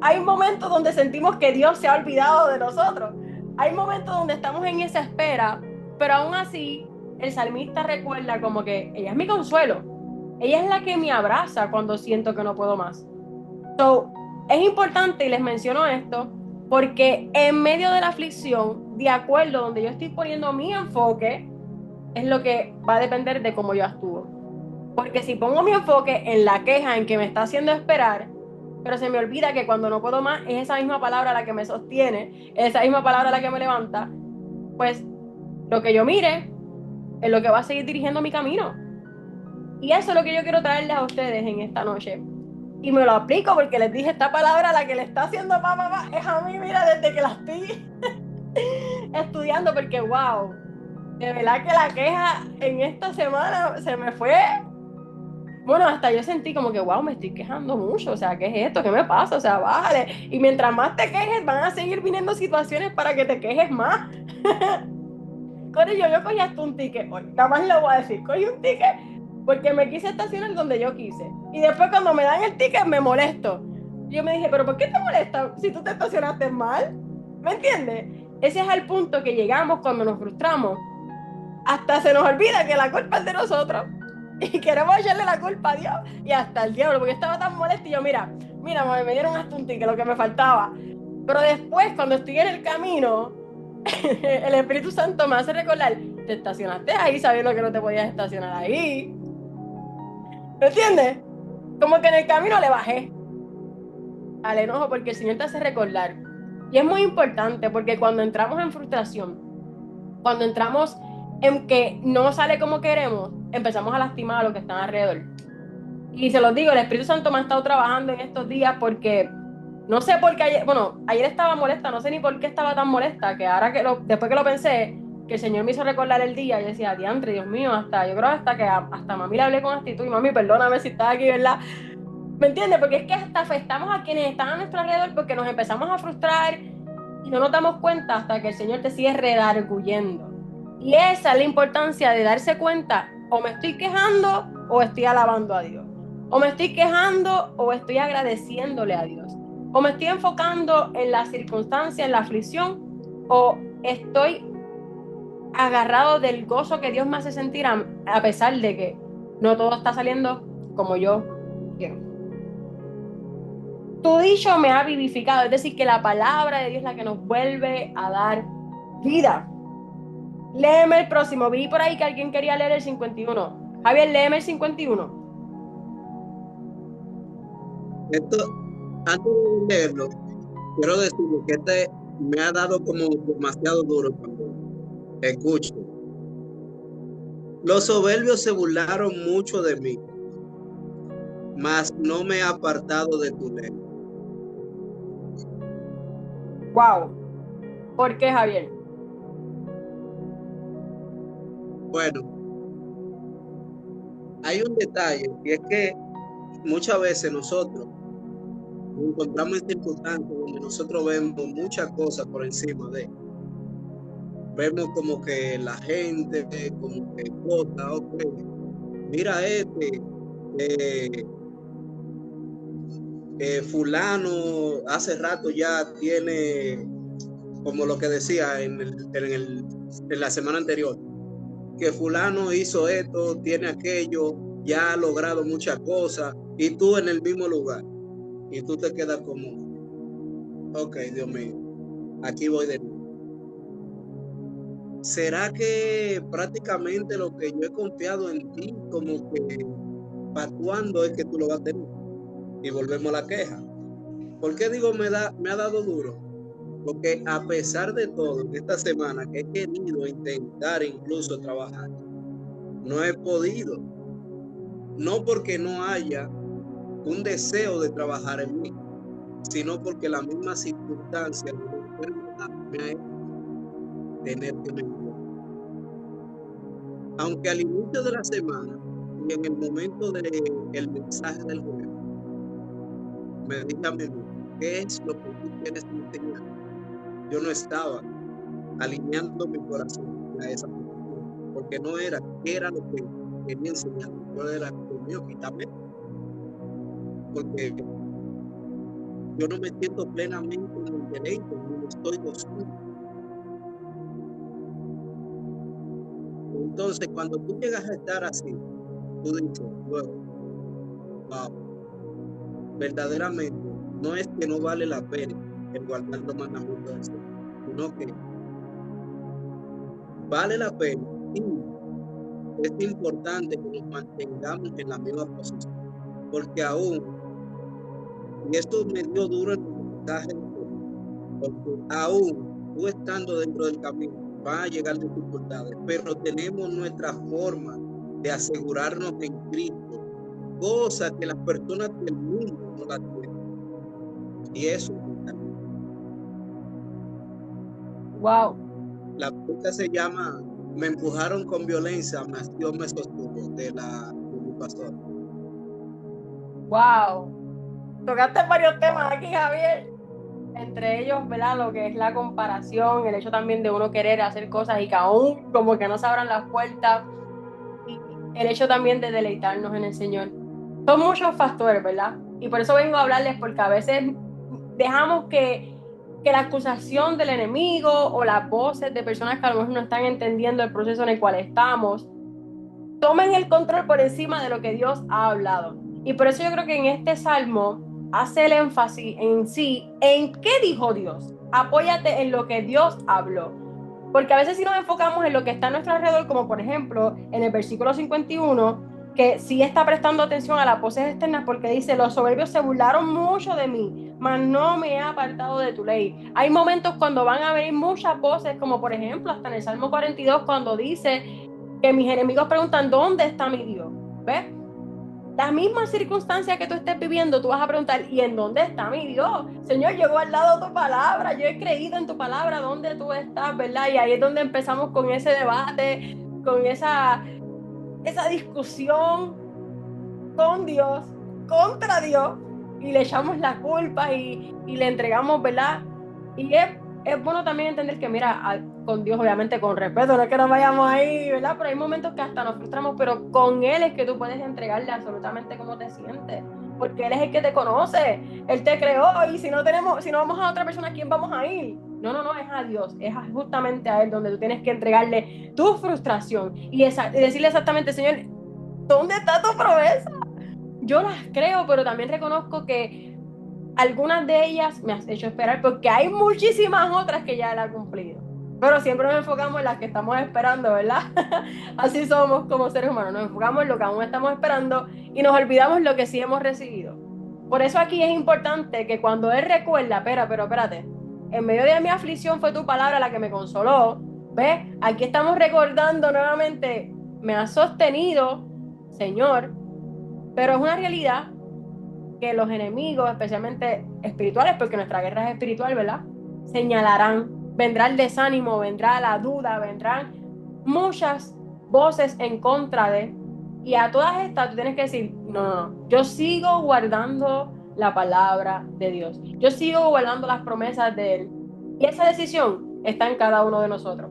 [SPEAKER 2] Hay momentos donde sentimos que Dios se ha olvidado de nosotros. Hay momentos donde estamos en esa espera, pero aún así el salmista recuerda como que ella es mi consuelo. Ella es la que me abraza cuando siento que no puedo más. So, es importante y les menciono esto porque en medio de la aflicción, de acuerdo donde yo estoy poniendo mi enfoque, es lo que va a depender de cómo yo actúo. Porque si pongo mi enfoque en la queja, en que me está haciendo esperar, pero se me olvida que cuando no puedo más es esa misma palabra la que me sostiene, esa misma palabra la que me levanta, pues lo que yo mire es lo que va a seguir dirigiendo mi camino. Y eso es lo que yo quiero traerles a ustedes en esta noche. Y me lo aplico porque les dije esta palabra, la que le está haciendo papá, es a mí, mira, desde que la estoy estudiando, porque wow, de verdad que la queja en esta semana se me fue. Bueno, hasta yo sentí como que, wow, me estoy quejando mucho, o sea, ¿qué es esto? ¿Qué me pasa? O sea, bájale. Y mientras más te quejes, van a seguir viniendo situaciones para que te quejes más. Corillo, yo cogí hasta un ticket hoy, nada más lo voy a decir, cogí un ticket porque me quise estacionar donde yo quise. Y después cuando me dan el ticket me molesto. Y yo me dije, pero ¿por qué te molesta si tú te estacionaste mal? ¿Me entiendes? Ese es el punto que llegamos cuando nos frustramos. Hasta se nos olvida que la culpa es de nosotros. Y queremos echarle la culpa a Dios y hasta el diablo, porque estaba tan molesto y yo, mira, mami, me dieron hasta un ticket, lo que me faltaba. Pero después, cuando estoy en el camino, el Espíritu Santo me hace recordar, te estacionaste ahí sabiendo que no te podías estacionar ahí. ¿Me entiendes? Como que en el camino le bajé al enojo porque el Señor te hace recordar. Y es muy importante porque cuando entramos en frustración, cuando entramos en que no sale como queremos, empezamos a lastimar a los que están alrededor. Y se los digo, el Espíritu Santo me ha estado trabajando en estos días porque no sé por qué ayer, bueno, ayer estaba molesta, no sé ni por qué estaba tan molesta, que ahora después que lo pensé, que el Señor me hizo recordar el día, yo decía, diantre, Dios mío, yo creo hasta que hasta mami le hablé con actitud y mami, perdóname si estás aquí, ¿verdad? ¿Me entiendes? Porque es que hasta afectamos a quienes están a nuestro alrededor porque nos empezamos a frustrar y no nos damos cuenta hasta que el Señor te sigue redarguyendo. Y esa es la importancia de darse cuenta, o me estoy quejando o estoy alabando a Dios. O me estoy quejando o estoy agradeciéndole a Dios. O me estoy enfocando en la circunstancia, en la aflicción, o estoy agarrado del gozo que Dios me hace sentir a pesar de que no todo está saliendo como yo quiero. Tu dicho me ha vivificado, es decir, que la palabra de Dios es la que nos vuelve a dar vida. Léeme el próximo. Vi por ahí que alguien quería leer el 51. Javier, léeme el 51.
[SPEAKER 5] Esto, antes de leerlo, quiero decirle que este me ha dado como demasiado duro cuando escucho. Los soberbios se burlaron mucho de mí, mas no me he apartado de tu ley.
[SPEAKER 2] Wow. ¿Por qué, Javier?
[SPEAKER 5] Bueno, hay un detalle, y es que muchas veces nosotros nos encontramos en circunstancias donde nosotros vemos muchas cosas por encima de. Vemos como que la gente, como que cosa, ok, mira fulano hace rato ya tiene, como lo que decía en la semana anterior, que fulano hizo esto, tiene aquello, ya ha logrado muchas cosas, y tú en el mismo lugar, y tú te quedas como, ok, Dios mío, aquí voy de nuevo. ¿Será que prácticamente lo que yo he confiado en ti, como que para cuándo es que tú lo vas a tener? Y volvemos a la queja. ¿Por qué digo me ha dado duro? Porque a pesar de todo, en esta semana que he querido intentar incluso trabajar, no he podido. No porque no haya un deseo de trabajar en mí, sino porque la misma circunstancia de la enfermedad me ha hecho tener que mentir. Aunque al inicio de la semana y en el momento del mensaje del jueves, me dije a mí mismo, ¿qué es lo que tú quieres enseñar? Yo no estaba alineando mi corazón a esa situación, porque no era qué era lo que quería enseñar, yo era, Dios mío, quítame, porque yo no me siento plenamente en el derecho, no estoy gozando. Entonces, cuando tú llegas a estar así, tú dices, luego, wow, verdaderamente, no es que no vale la pena el guardar los mandamientos del Señor, sino que vale la pena y es importante que nos mantengamos en la misma posición, porque aún, y esto me dio duro en el mensaje, porque aún tú estando dentro del camino, van a llegar dificultades, pero tenemos nuestra forma de asegurarnos en Cristo, cosas que las personas del mundo no la tienen. Y eso,
[SPEAKER 2] Wow.
[SPEAKER 5] la pregunta se llama Me empujaron con violencia, mas Dios me sostuvo, de mi pastor.
[SPEAKER 2] Wow. Tocaste varios temas aquí, Javier. Entre ellos, ¿verdad? Lo que es la comparación, el hecho también de uno querer hacer cosas y que aún como que no se abran las puertas, y el hecho también de deleitarnos en el Señor. Son muchos factores, ¿verdad? Y por eso vengo a hablarles, porque a veces dejamos que la acusación del enemigo o las voces de personas que a lo mejor no están entendiendo el proceso en el cual estamos, tomen el control por encima de lo que Dios ha hablado. Y por eso yo creo que en este salmo hace el énfasis en sí, en qué dijo Dios. Apóyate en lo que Dios habló. Porque a veces si nos enfocamos en lo que está a nuestro alrededor, como por ejemplo en el versículo 51, que sí está prestando atención a las voces externas, porque dice, los soberbios se burlaron mucho de mí, mas no me he apartado de tu ley. Hay momentos cuando van a venir muchas voces, como por ejemplo hasta en el Salmo 42, cuando dice que mis enemigos preguntan, ¿dónde está mi Dios? ¿Ves? Las mismas circunstancias que tú estés viviendo, tú vas a preguntar, ¿y en dónde está mi Dios? Señor, yo he guardado tu palabra, yo he creído en tu palabra, ¿dónde tú estás? ¿Verdad? Y ahí es donde empezamos con ese debate, con esa discusión con Dios, contra Dios, y le echamos la culpa y le entregamos, ¿verdad? Y es bueno también entender que, mira, con Dios obviamente con respeto, no es que nos vayamos ahí, ¿verdad? Pero hay momentos que hasta nos frustramos, pero con Él es que tú puedes entregarle absolutamente cómo te sientes, porque Él es el que te conoce, Él te creó, y si no vamos a otra persona, ¿a quién vamos a ir? No, es a Dios, es justamente a Él donde tú tienes que entregarle tu frustración y decirle exactamente, Señor, ¿dónde está tu promesa? Yo las creo, pero también reconozco que algunas de ellas me has hecho esperar, porque hay muchísimas otras que ya Él ha cumplido. Pero siempre nos enfocamos en las que estamos esperando, ¿verdad? Así somos como seres humanos, nos enfocamos en lo que aún estamos esperando y nos olvidamos lo que sí hemos recibido. Por eso aquí es importante que cuando Él recuerda, espérate, en medio de mi aflicción fue tu palabra la que me consoló, ¿ves? Aquí estamos recordando nuevamente, me has sostenido, Señor, pero es una realidad que los enemigos, especialmente espirituales, porque nuestra guerra es espiritual, ¿verdad? Señalarán, vendrá el desánimo, vendrá la duda, vendrán muchas voces en contra de, y a todas estas tú tienes que decir, no, yo sigo guardando la palabra de Dios, yo sigo guardando las promesas de Él, y esa decisión está en cada uno de nosotros.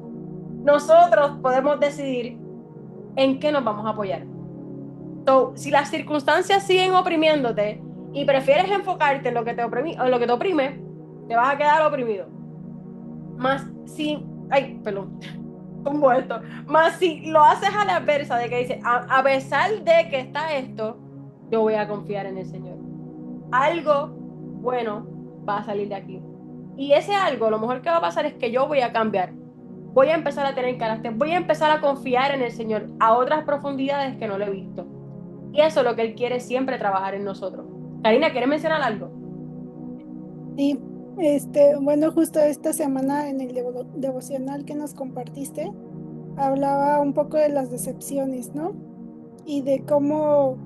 [SPEAKER 2] Nosotros podemos decidir en qué nos vamos a apoyar. So, si las circunstancias siguen oprimiéndote y prefieres enfocarte en lo que te oprime, te vas a quedar oprimido. Más si, ay, perdón, pongo esto, más si lo haces a la adversa de que dices, a pesar de que está esto, yo voy a confiar en el Señor. Algo bueno va a salir de aquí. Y ese algo, lo mejor que va a pasar es que yo voy a cambiar. Voy a empezar a tener carácter, voy a empezar a confiar en el Señor a otras profundidades que no lo he visto. Y eso es lo que Él quiere siempre trabajar en nosotros. Karina, ¿quieres mencionar algo?
[SPEAKER 6] Sí, bueno, justo esta semana en el devocional que nos compartiste, hablaba un poco de las decepciones, ¿no? Y de cómo,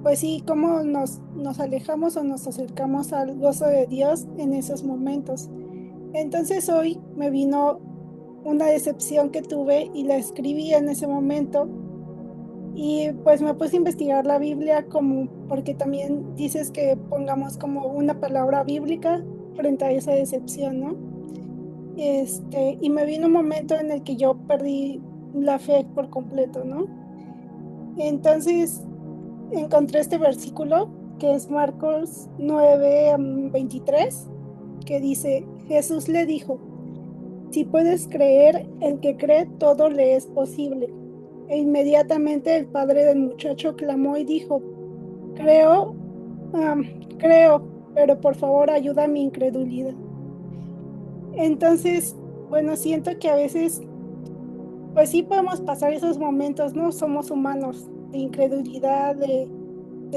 [SPEAKER 6] pues sí, cómo nos alejamos o nos acercamos al gozo de Dios en esos momentos. Entonces hoy me vino una decepción que tuve y la escribí en ese momento. Y pues me puse a investigar la Biblia como, porque también dices que pongamos como una palabra bíblica frente a esa decepción, ¿no? Y me vino un momento en el que yo perdí la fe por completo, ¿no? Entonces encontré este versículo que es Marcos 9:23, que dice, Jesús le dijo, si puedes creer, el que cree todo le es posible. E inmediatamente el padre del muchacho clamó y dijo, creo, creo, pero por favor ayuda a mi incredulidad. Entonces, bueno, siento que a veces, pues sí podemos pasar esos momentos, ¿no? Somos humanos, de incredulidad, de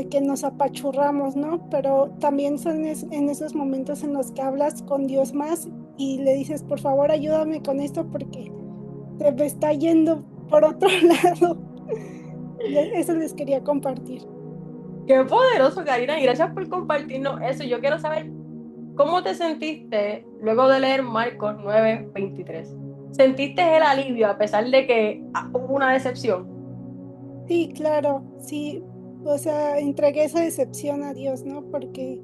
[SPEAKER 6] que nos apachurramos, ¿no? Pero también son en esos momentos en los que hablas con Dios más y le dices, por favor ayúdame con esto porque se me está yendo por otro lado. Eso les quería compartir.
[SPEAKER 2] Qué poderoso, Karina, y gracias por compartirnos eso. Yo quiero saber cómo te sentiste luego de leer Marcos 9:23. ¿Sentiste el alivio a pesar de que hubo una decepción?
[SPEAKER 6] Sí, claro, sí. O sea, entregué esa decepción a Dios, ¿no? Porque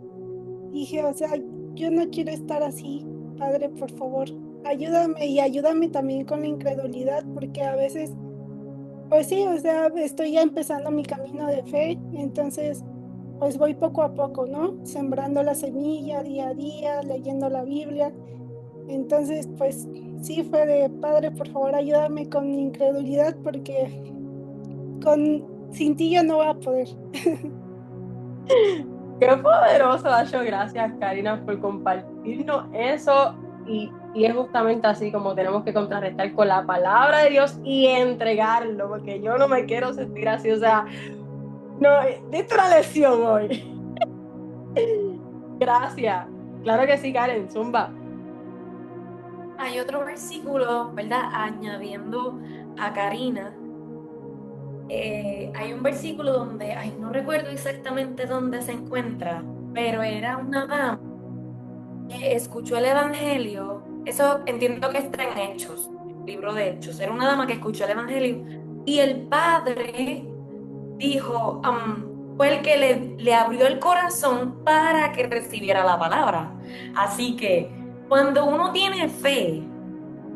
[SPEAKER 6] dije, o sea, yo no quiero estar así, Padre, por favor, ayúdame y ayúdame también con la incredulidad, porque a veces, pues sí, o sea, estoy ya empezando mi camino de fe, entonces, pues voy poco a poco, ¿no? Sembrando la semilla día a día, leyendo la Biblia. Entonces, pues sí fue de, Padre, por favor, ayúdame con mi incredulidad, porque sin ti yo no voy a poder.
[SPEAKER 2] Qué poderoso, Dacho. Gracias, Karina, por compartirnos eso. Y es justamente así como tenemos que contrarrestar con la palabra de Dios y entregarlo, porque yo no me quiero sentir así. O sea, no, diste una lección hoy. Gracias. Claro que sí, Karen, zumba.
[SPEAKER 4] Hay otro versículo, ¿verdad? Añadiendo a Karina. Hay un versículo donde, ay, no recuerdo exactamente dónde se encuentra, pero era una dama que escuchó el Evangelio. Eso entiendo que está en Hechos, libro de Hechos. Era una dama que escuchó el Evangelio y el padre dijo, fue el que le abrió el corazón para que recibiera la palabra. Así que cuando uno tiene fe,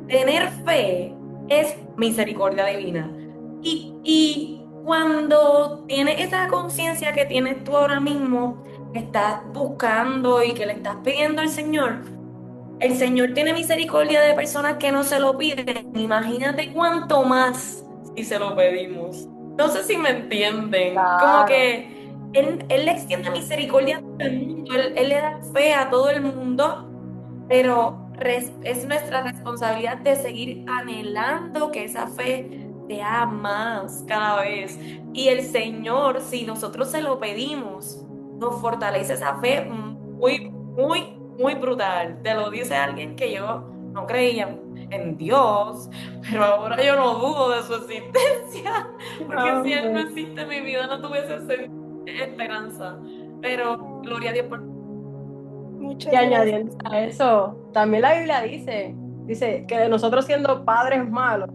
[SPEAKER 4] tener fe es misericordia divina. Y cuando tienes esa conciencia que tienes tú ahora mismo, que estás buscando y que le estás pidiendo al Señor, el Señor tiene misericordia de personas que no se lo piden. Imagínate cuánto más si se lo pedimos. No sé si me entienden. Como
[SPEAKER 2] Claro.
[SPEAKER 4] que Él le extiende misericordia a todo el mundo, él le da fe a todo el mundo, pero es nuestra responsabilidad de seguir anhelando que esa fe sea más cada vez. Y el Señor, si nosotros se lo pedimos, nos fortalece esa fe muy, muy, muy brutal. Te lo dice alguien que yo no creía en Dios, pero ahora yo no dudo de su existencia, porque si Él no existe en mi vida, no tuviese esperanza. Pero gloria a Dios por...
[SPEAKER 6] Muchas
[SPEAKER 2] Y
[SPEAKER 6] gracias.
[SPEAKER 2] añadiendo a eso, también la Biblia dice que nosotros siendo padres malos,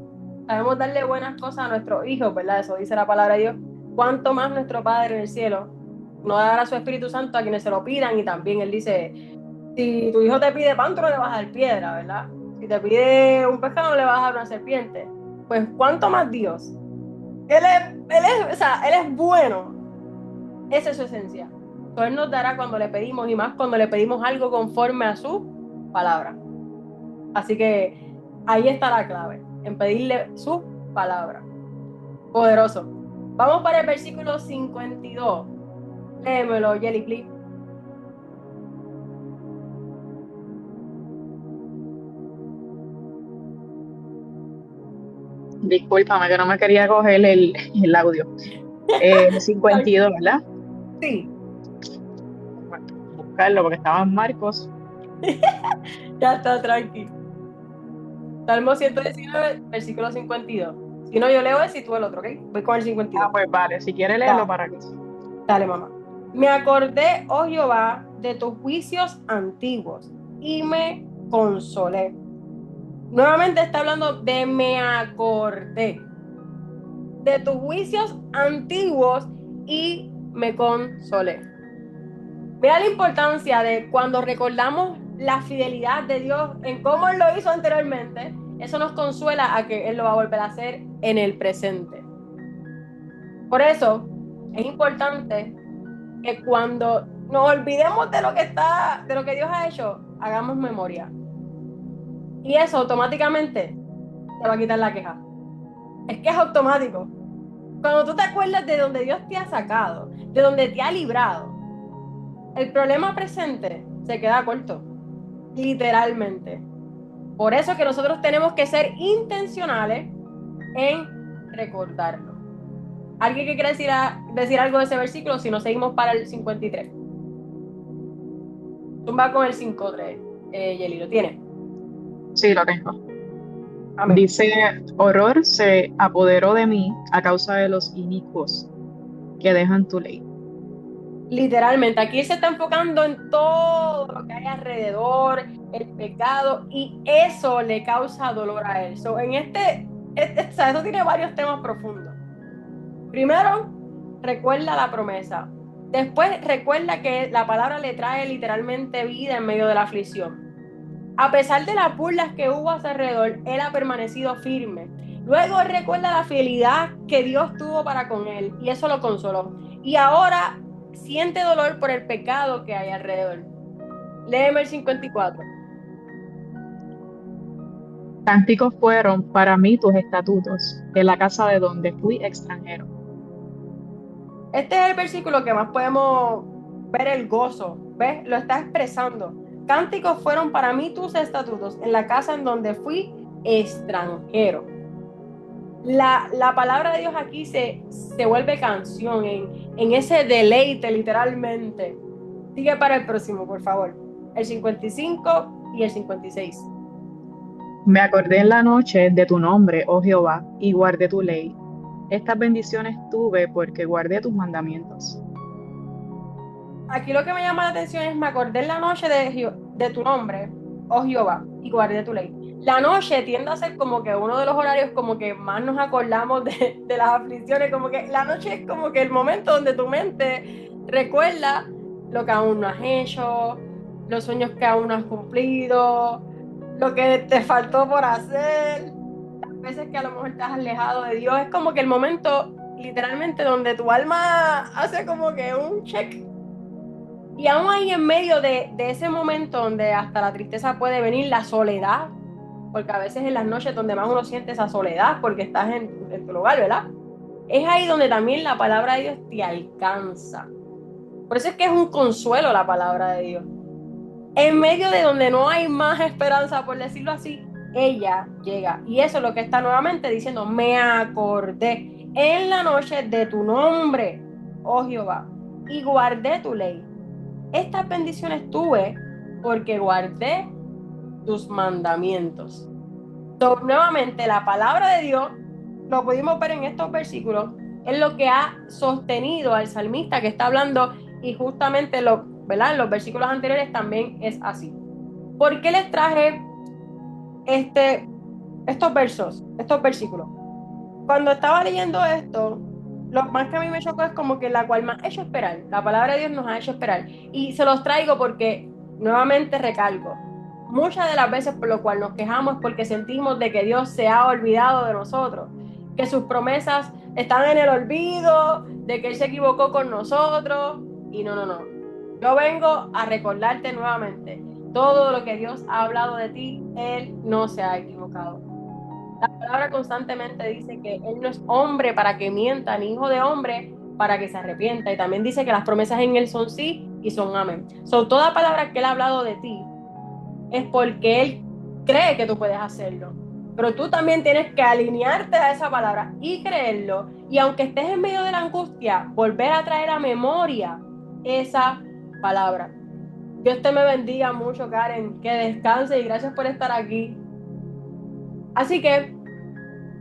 [SPEAKER 2] sabemos darle buenas cosas a nuestros hijos, ¿verdad? Eso dice la palabra de Dios. Cuánto más nuestro Padre en el cielo no dará su Espíritu Santo a quienes se lo pidan. Y también Él dice, si tu hijo te pide pan, tú no le vas a dar piedra, ¿verdad? Si te pide un pescado, no le vas a dar una serpiente. Pues cuánto más Dios. O sea, Él es bueno. Esa es su esencia. Entonces Él nos dará cuando le pedimos, y más cuando le pedimos algo conforme a su palabra. Así que ahí está la clave, en pedirle su palabra. Poderoso. Vamos para el versículo 52. Léemelo, Jelly, please.
[SPEAKER 3] Discúlpame que no me quería coger el audio. 52, ¿verdad?
[SPEAKER 2] Sí,
[SPEAKER 3] Bueno, buscarlo porque estaba en Marcos.
[SPEAKER 2] ya está, tranqui. Salmo 119, versículo 52. Si no, yo leo ese y tú el otro, ¿ok? Voy con el 52.
[SPEAKER 3] Pues vale, si quiere leerlo para que...
[SPEAKER 2] Dale, mamá. Me acordé, oh Jehová, de tus juicios antiguos y me consolé. Nuevamente está hablando de me acordé de tus juicios antiguos y me consolé. Mira la importancia de cuando recordamos la fidelidad de Dios en cómo Él lo hizo anteriormente, eso nos consuela a que Él lo va a volver a hacer en el presente. Por eso es importante que cuando nos olvidemos de lo que Dios ha hecho, hagamos memoria. Y eso automáticamente te va a quitar la queja. Es que es automático. Cuando tú te acuerdas de donde Dios te ha sacado, de donde te ha librado, el problema presente se queda corto, literalmente. Por eso que nosotros tenemos que ser intencionales en recordarlo. ¿Alguien que quiere decir algo de ese versículo? Si no, seguimos para el 53. Tumba con el 53, Yeli, ¿lo tiene?
[SPEAKER 3] Sí, lo tengo.
[SPEAKER 2] Amén.
[SPEAKER 3] Dice, horror se apoderó de mí a causa de los inicuos que dejan tu ley.
[SPEAKER 2] Literalmente, aquí se está enfocando en todo lo que hay alrededor, el pecado, y eso le causa dolor a él. So, en o sea, eso tiene varios temas profundos. Primero, recuerda la promesa. Después, recuerda que la palabra le trae literalmente vida en medio de la aflicción. A pesar de las burlas que hubo a su alrededor, él ha permanecido firme. Luego recuerda la fidelidad que Dios tuvo para con él, y eso lo consoló. Y ahora siente dolor por el pecado que hay alrededor. Léeme el 54.
[SPEAKER 3] Cánticos fueron para mí tus estatutos, en la casa de donde fui extranjero.
[SPEAKER 2] Este es el versículo que más podemos ver el gozo. ¿Ves? Lo está expresando. Cánticos fueron para mí tus estatutos, en la casa en donde fui extranjero. La palabra de Dios aquí se vuelve canción en ese deleite, literalmente. Sigue para el próximo, por favor. El 55 y el 56.
[SPEAKER 3] Me acordé en la noche de tu nombre, oh Jehová, y guardé tu ley. Estas bendiciones tuve porque guardé tus mandamientos.
[SPEAKER 2] Aquí lo que me llama la atención es: me acordé en la noche de tu nombre, oh Jehová, y guardé tu ley. La noche tiende a ser como que uno de los horarios como que más nos acordamos de las aflicciones, como que la noche es como que el momento donde tu mente recuerda lo que aún no has hecho, los sueños que aún no has cumplido, lo que te faltó por hacer, las veces que a lo mejor estás alejado de Dios. Es como que el momento literalmente donde tu alma hace como que un check. Y aún ahí en medio de ese momento donde hasta la tristeza puede venir, la soledad, porque a veces en las noches donde más uno siente esa soledad porque estás en tu lugar, ¿verdad? Es ahí donde también la palabra de Dios te alcanza. Por eso es que es un consuelo la palabra de Dios. En medio de donde no hay más esperanza, por decirlo así, ella llega. Y eso es lo que está nuevamente diciendo, me acordé en la noche de tu nombre, oh Jehová, y guardé tu ley. Estas bendiciones tuve porque guardé tus mandamientos. So, nuevamente, la palabra de Dios, lo pudimos ver en estos versículos, es lo que ha sostenido al salmista que está hablando, y justamente ¿verdad? En los versículos anteriores también es así. ¿Por qué les traje estos versículos? Cuando estaba leyendo esto, lo más que a mí me chocó es como que la cual me ha hecho esperar. La palabra de Dios nos ha hecho esperar. Y se los traigo porque, nuevamente recalco, muchas de las veces por lo cual nos quejamos es porque sentimos de que Dios se ha olvidado de nosotros, que sus promesas están en el olvido, de que Él se equivocó con nosotros. Y no, no, no. Yo vengo a recordarte nuevamente, todo lo que Dios ha hablado de ti, Él no se ha equivocado. La palabra constantemente dice que Él no es hombre para que mienta, ni hijo de hombre para que se arrepienta. Y también dice que las promesas en Él son sí y son amén. Toda palabra que Él ha hablado de ti es porque Él cree que tú puedes hacerlo. Pero tú también tienes que alinearte a esa palabra y creerlo. Y aunque estés en medio de la angustia, volver a traer a memoria esa palabra. Dios te me bendiga mucho, Karen. Que descanse y gracias por estar aquí. Así que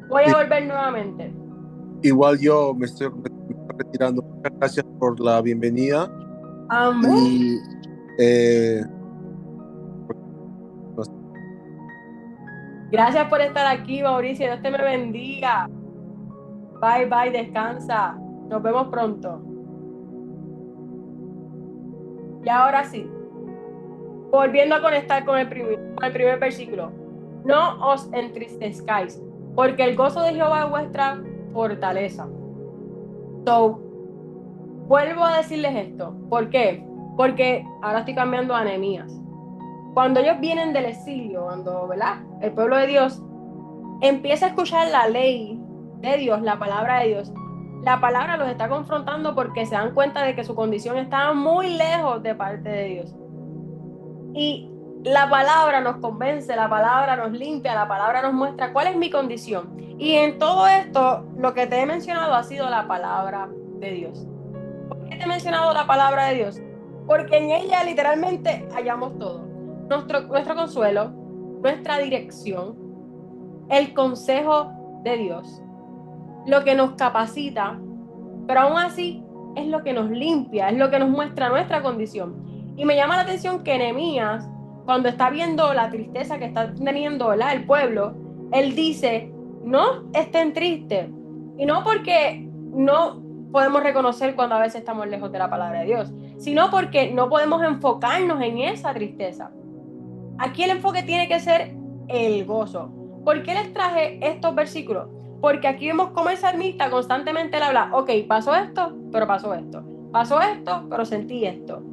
[SPEAKER 2] voy a volver nuevamente.
[SPEAKER 7] Igual yo me estoy retirando. Muchas gracias por la bienvenida.
[SPEAKER 2] Amén.
[SPEAKER 7] Y
[SPEAKER 2] gracias por estar aquí, Mauricio. Dios te me bendiga. Bye, bye, descansa. Nos vemos pronto. Y ahora sí, volviendo a conectar con el primer versículo. No os entristezcáis, porque el gozo de Jehová es vuestra fortaleza. Vuelvo a decirles esto. ¿Por qué? Porque ahora estoy cambiando a Nehemías. Cuando ellos vienen del exilio, cuando, ¿verdad? El pueblo de Dios empieza a escuchar la ley de Dios, la palabra de Dios. La palabra los está confrontando porque se dan cuenta de que su condición estaba muy lejos de parte de Dios. Y la palabra nos convence, la palabra nos limpia, la palabra nos muestra cuál es mi condición. Y en todo esto, lo que te he mencionado ha sido la palabra de Dios. ¿Por qué te he mencionado la palabra de Dios? Porque en ella literalmente hallamos todo. Nuestro consuelo, nuestra dirección, el consejo de Dios, lo que nos capacita, pero aún así es lo que nos limpia, es lo que nos muestra nuestra condición. Y me llama la atención que Nehemías, cuando está viendo la tristeza que está teniendo, ¿verdad?, el pueblo, él dice, no estén tristes. Y no porque no podemos reconocer cuando a veces estamos lejos de la palabra de Dios, sino porque no podemos enfocarnos en esa tristeza. Aquí el enfoque tiene que ser el gozo. ¿Por qué les traje estos versículos? Porque aquí vemos cómo el salmista constantemente le habla, ok, pasó esto, pero pasó esto. Pasó esto, pero sentí esto.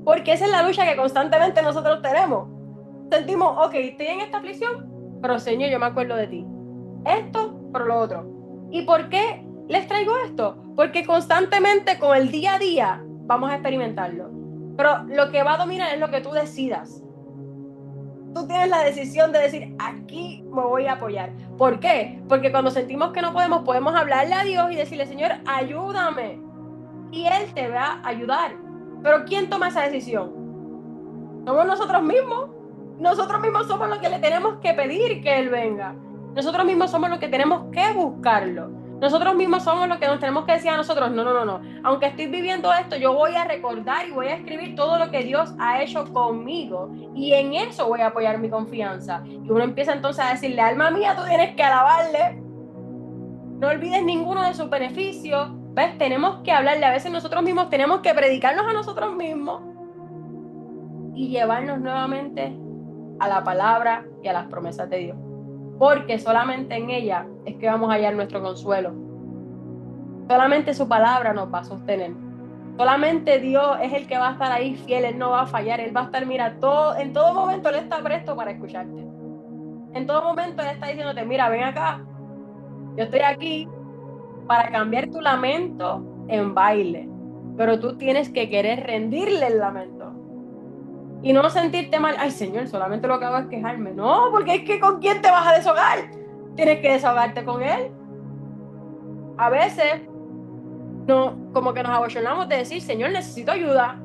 [SPEAKER 2] Porque esa es la lucha que constantemente nosotros tenemos. Sentimos, ok, estoy en esta aflicción, pero Señor, yo me acuerdo de ti. Esto, pero lo otro. ¿Y por qué les traigo esto? Porque constantemente con el día a día vamos a experimentarlo. Pero lo que va a dominar es lo que tú decidas. Tú tienes la decisión de decir, aquí me voy a apoyar. ¿Por qué? Porque cuando sentimos que no podemos hablarle a Dios y decirle, Señor, ayúdame. Y Él te va a ayudar. Pero ¿quién toma esa decisión? Somos nosotros mismos. Nosotros mismos somos los que le tenemos que pedir que Él venga. Nosotros mismos somos los que tenemos que buscarlo. Nosotros mismos somos los que nos tenemos que decir a nosotros, no. Aunque estoy viviendo esto, yo voy a recordar y voy a escribir todo lo que Dios ha hecho conmigo. Y en eso voy a apoyar mi confianza. Y uno empieza entonces a decirle, alma mía, tú tienes que alabarle. No olvides ninguno de sus beneficios. ¿Ves? Tenemos que hablarle. A veces nosotros mismos tenemos que predicarnos a nosotros mismos. Y llevarnos nuevamente a la palabra y a las promesas de Dios. Porque solamente en ella es que vamos a hallar nuestro consuelo. Solamente su palabra nos va a sostener. Solamente Dios es el que va a estar ahí fiel. Él no va a fallar. Él va a estar, mira, en todo momento Él está presto para escucharte. En todo momento Él está diciéndote, mira, ven acá. Yo estoy aquí para cambiar tu lamento en baile. Pero tú tienes que querer rendirle el lamento. Y no sentirte mal, ay Señor, solamente lo que hago es quejarme. No, porque es que ¿con quién te vas a desahogar? Tienes que desahogarte con Él. A veces, no, como que nos abochornamos de decir, Señor, necesito ayuda.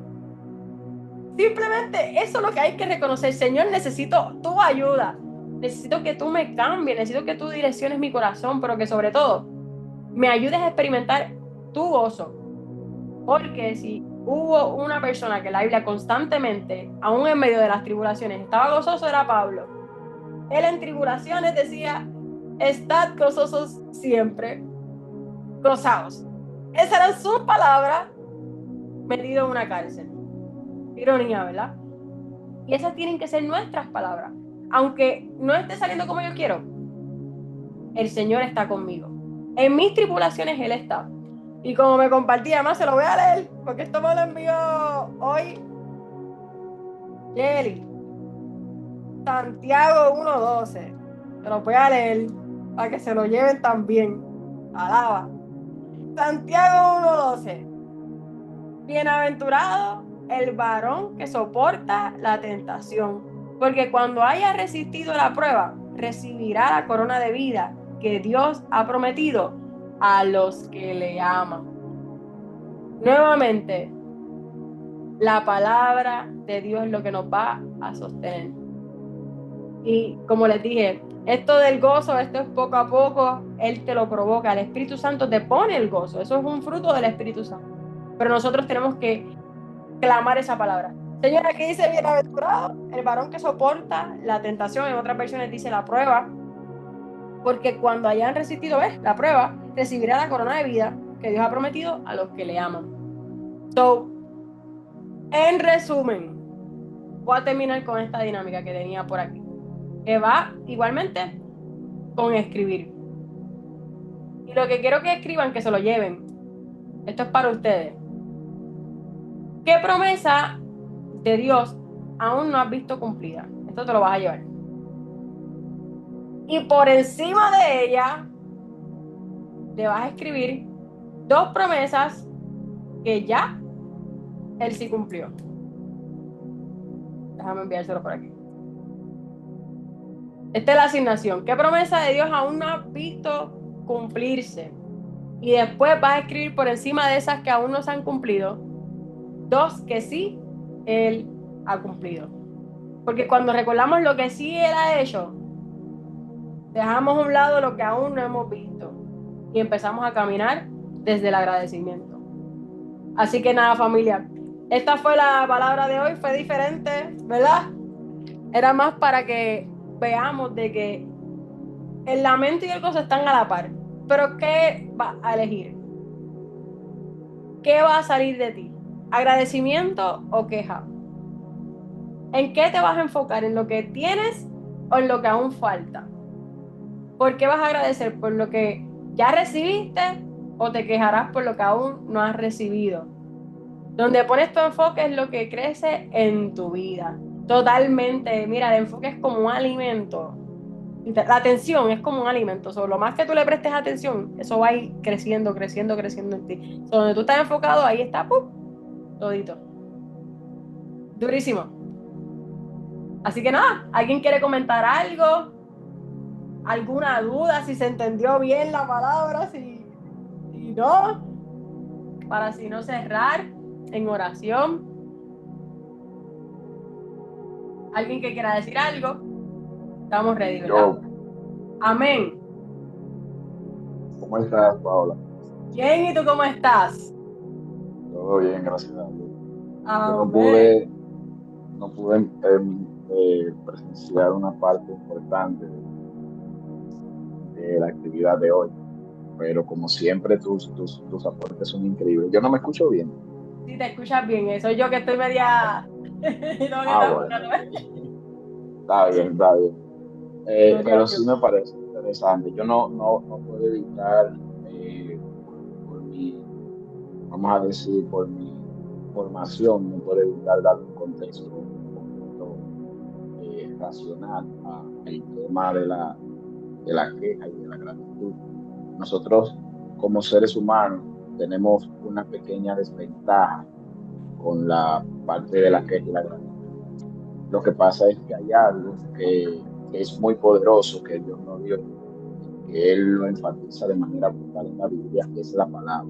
[SPEAKER 2] Simplemente eso es lo que hay que reconocer. Señor, necesito tu ayuda. Necesito que tú me cambies, necesito que tú direcciones mi corazón, pero que sobre todo me ayudes a experimentar tu gozo. Porque si hubo una persona que en la Biblia constantemente, aún en medio de las tribulaciones, estaba gozoso, era Pablo. Él en tribulaciones decía, estad gozosos siempre, gozaos. Esas eran sus palabras, metido en una cárcel. Ironía, ¿verdad? Y esas tienen que ser nuestras palabras. Aunque no esté saliendo como yo quiero, el Señor está conmigo. En mis tribulaciones Él está. Y como me compartí, además se lo voy a leer, porque esto me lo envió hoy Jelly. Santiago 1:12. Se lo voy a leer para que se lo lleven también. Alaba. Santiago 1:12. Bienaventurado el varón que soporta la tentación, porque cuando haya resistido la prueba, recibirá la corona de vida que Dios ha prometido a los que le aman. Nuevamente, la palabra de Dios es lo que nos va a sostener. Y como les dije, esto del gozo, esto es poco a poco, Él te lo provoca, el Espíritu Santo te pone el gozo, eso es un fruto del Espíritu Santo. Pero nosotros tenemos que clamar esa palabra. Señor, aquí dice bienaventurado el varón que soporta la tentación, en otras versiones dice la prueba, porque cuando hayan resistido la prueba, recibirá la corona de vida que Dios ha prometido a los que le aman. So, en resumen, voy a terminar con esta dinámica que tenía por aquí, que va igualmente con escribir. Y lo que quiero que escriban, que se lo lleven, esto es para ustedes. ¿Qué promesa de Dios aún no has visto cumplida? Esto te lo vas a llevar. Y por encima de ella, le vas a escribir 2 promesas que ya Él sí cumplió. Déjame enviárselo por aquí. Esta es la asignación. ¿Qué promesa de Dios aún no has visto cumplirse? Y después vas a escribir por encima de esas que aún no se han cumplido, 2 que sí Él ha cumplido. Porque cuando recordamos lo que sí Él ha hecho, dejamos a un lado lo que aún no hemos visto y empezamos a caminar desde el agradecimiento. Así que nada, familia, esta fue la palabra de hoy, fue diferente, ¿verdad? Era más para que veamos de que el lamento y el gozo están a la par. Pero ¿qué vas a elegir? ¿Qué va a salir de ti? ¿Agradecimiento o queja? ¿En qué te vas a enfocar? ¿En lo que tienes o en lo que aún falta? ¿Por qué vas a agradecer? ¿Por lo que ya recibiste o te quejarás por lo que aún no has recibido? Donde pones tu enfoque es lo que crece en tu vida. Totalmente. Mira, el enfoque es como un alimento. La atención es como un alimento. Lo más que tú le prestes atención, eso va a ir creciendo, creciendo, creciendo en ti. Donde tú estás enfocado, ahí está, ¡pum! Todito. Durísimo. Así que nada, ¿alguien quiere comentar algo? ¿Alguna duda? Si se entendió bien la palabra, si no, para así no cerrar en oración. ¿Alguien que quiera decir algo? Estamos ready, ¿verdad?
[SPEAKER 8] Yo,
[SPEAKER 2] Amén.
[SPEAKER 8] ¿cómo estás, Paola?
[SPEAKER 2] Bien, ¿y tú cómo estás?
[SPEAKER 8] Todo bien, gracias a Dios. Yo
[SPEAKER 2] Amén.
[SPEAKER 8] no pude presenciar una parte importante de la actividad de hoy, pero como siempre tus aportes son increíbles. Yo no me escucho bien.
[SPEAKER 2] Si te escuchas bien, soy yo que estoy media...
[SPEAKER 8] Bueno, está bien, está bien. Pero sí me parece interesante. Yo no puedo evitar, por mi, vamos a decir, por mi formación, no puedo evitar dar un contexto un poquito racional al tema de la queja y de la gratitud. Nosotros, como seres humanos, tenemos una pequeña desventaja con la parte de la queja y la gratitud. Lo que pasa es que hay algo que es muy poderoso, que Dios nos dio, que Él lo enfatiza de manera brutal en la Biblia, que es la palabra,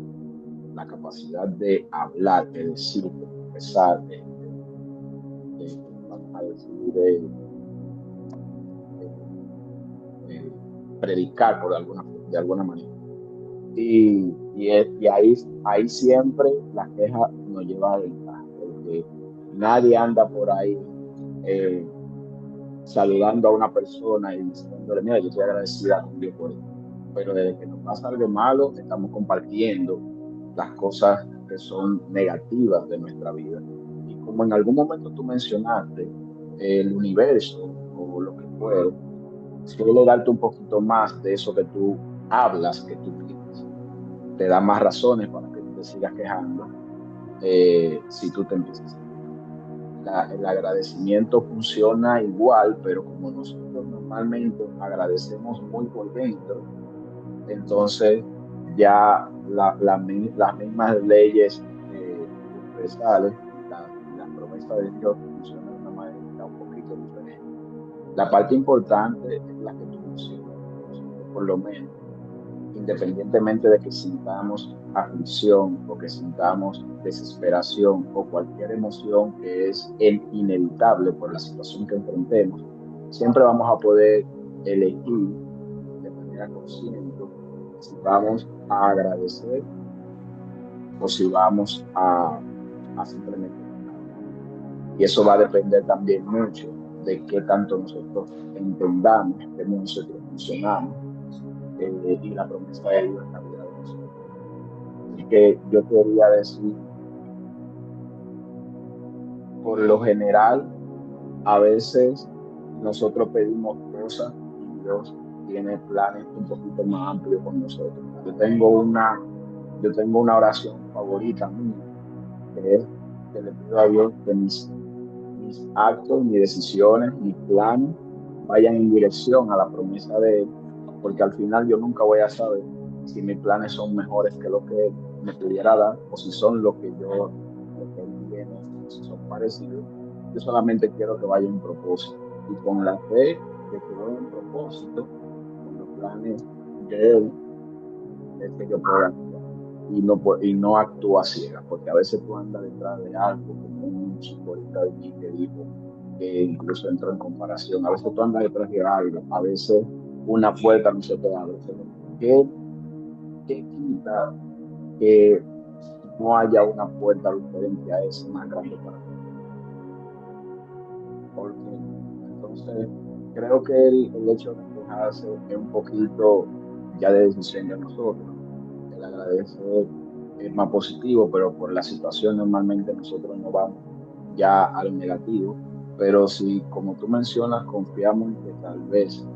[SPEAKER 8] la capacidad de hablar, de decir, de expresar, vamos a decir, de predicar de alguna manera. Y ahí siempre la queja nos lleva a ventaja, porque nadie anda por ahí eh, saludando a una persona y diciéndole, mira, yo estoy agradecida con Dios por esto. Pero desde que nos pasa algo malo, estamos compartiendo las cosas que son negativas de nuestra vida. Y como en algún momento tú mencionaste, el universo o lo que fuera, suele darte un poquito más de eso que tú hablas, que tú piensas. Te da más razones para que tú te sigas quejando si tú te empiezas a quejar. El agradecimiento funciona igual, pero como nosotros normalmente agradecemos muy por dentro, entonces ya las mismas leyes universales, la promesa de Dios funciona de una manera un poquito diferente. La parte importante es la que tú mencionas, nosotros por lo menos, independientemente de que sintamos aflicción o que sintamos desesperación o cualquier emoción que es inevitable por la situación que enfrentemos, siempre vamos a poder elegir de manera consciente si vamos a agradecer o si vamos a simplemente. Y eso va a depender también mucho de qué tanto nosotros entendamos, cómo nosotros funcionamos y la promesa de Dios en la vida de nosotros. Así que yo quería decir, por lo general, a veces nosotros pedimos cosas y Dios tiene planes un poquito más amplios con nosotros. Yo tengo una oración favorita mía, que es que le pido a Dios que mis actos, mis decisiones, mis planes vayan en dirección a la promesa de Él, porque al final yo nunca voy a saber si mis planes son mejores que lo que Él me pudiera dar o si son lo que Él tiene, si son parecidos. Yo solamente quiero que vaya en propósito y con la fe de que voy en propósito, con los planes de Él, es que yo pueda actuar y no actúa ciega, porque a veces tú andas detrás de algo, como un chico ahorita de mí que dijo, que incluso entró en comparación, a veces tú andas detrás de algo, a veces una puerta no se te abre, pero ¿qué quita que no haya una puerta diferente a esa más grande para ti? Porque entonces creo que el hecho de quejarse es un poquito ya de decisión de nosotros. El agradecer es más positivo, pero por la situación normalmente nosotros no vamos ya a lo negativo. Pero si, como tú mencionas, confiamos en que tal vez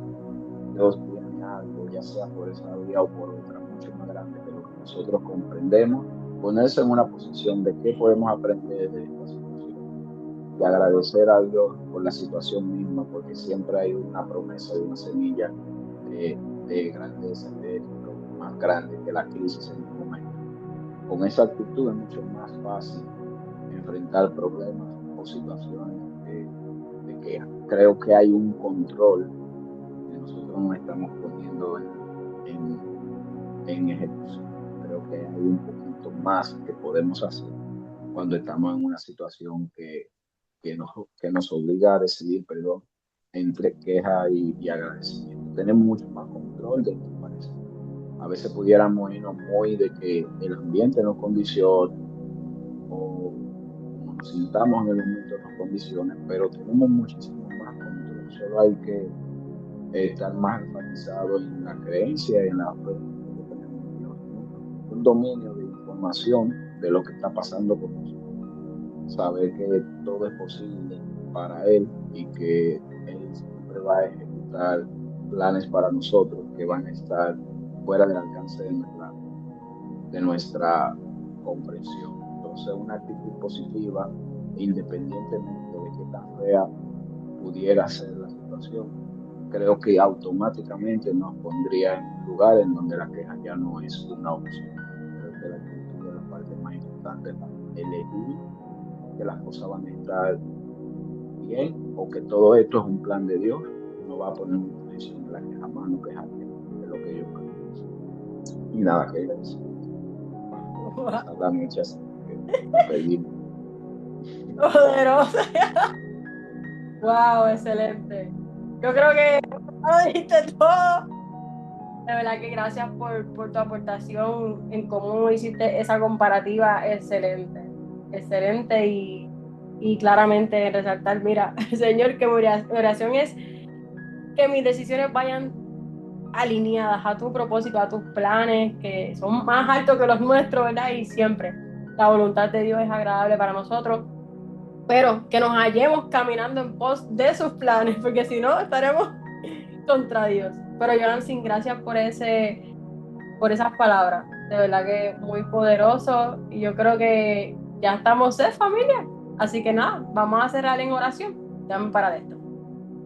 [SPEAKER 8] Dios tiene algo, ya sea por esa vía o por otra, mucho más grande que lo que nosotros comprendemos, ponerse en una posición de qué podemos aprender de esta situación y agradecer a Dios por la situación misma, porque siempre hay una promesa y una semilla de grandeza, de esto más grande que la crisis en un momento. Con esa actitud es mucho más fácil enfrentar problemas o situaciones de que creo que hay un control que nosotros nos estamos poniendo en ejecución. Creo que hay un poquito más que podemos hacer cuando estamos en una situación que nos obliga a decidir, perdón, entre queja y agradecimiento. Tenemos mucho más control de lo que parece. A veces pudiéramos irnos muy de que el ambiente nos condiciona o como nos sintamos en el momento nos condiciona, pero tenemos muchísimo más control. Solo hay que estar más enfatizado en la creencia y en la fe que tenemos en Dios, ¿no? Un dominio de información de lo que está pasando con nosotros. Saber que todo es posible para Él y que Él siempre va a ejecutar planes para nosotros que van a estar fuera del alcance de nuestra comprensión. Entonces, una actitud positiva, independientemente de qué tan fea pudiera ser la situación, creo que automáticamente nos pondría en un lugar en donde la queja ya no es una opción. Creo que la actitud es la parte más importante, elegir que las cosas van a estar bien o que todo esto es un plan de Dios, no va a poner una posición en la que jamás nos quejaremos de lo que yo creo. Y nada que decir. Pasar la noche así, pedimos.
[SPEAKER 2] Poderosa. Wow, excelente. Yo creo que lo dijiste todo. De verdad que gracias por tu aportación en cómo hiciste esa comparativa excelente. Excelente y claramente resaltar, mira, Señor, que mi oración es que mis decisiones vayan alineadas a tu propósito, a tus planes, que son más altos que los nuestros, ¿verdad? Y siempre la voluntad de Dios es agradable para nosotros, pero que nos hallemos caminando en pos de sus planes, porque si no, estaremos contra Dios. Pero Jonathan, gracias por esas palabras, de verdad que muy poderoso, y yo creo que ya estamos familia, así que nada, vamos a cerrar en oración. Dame para esto.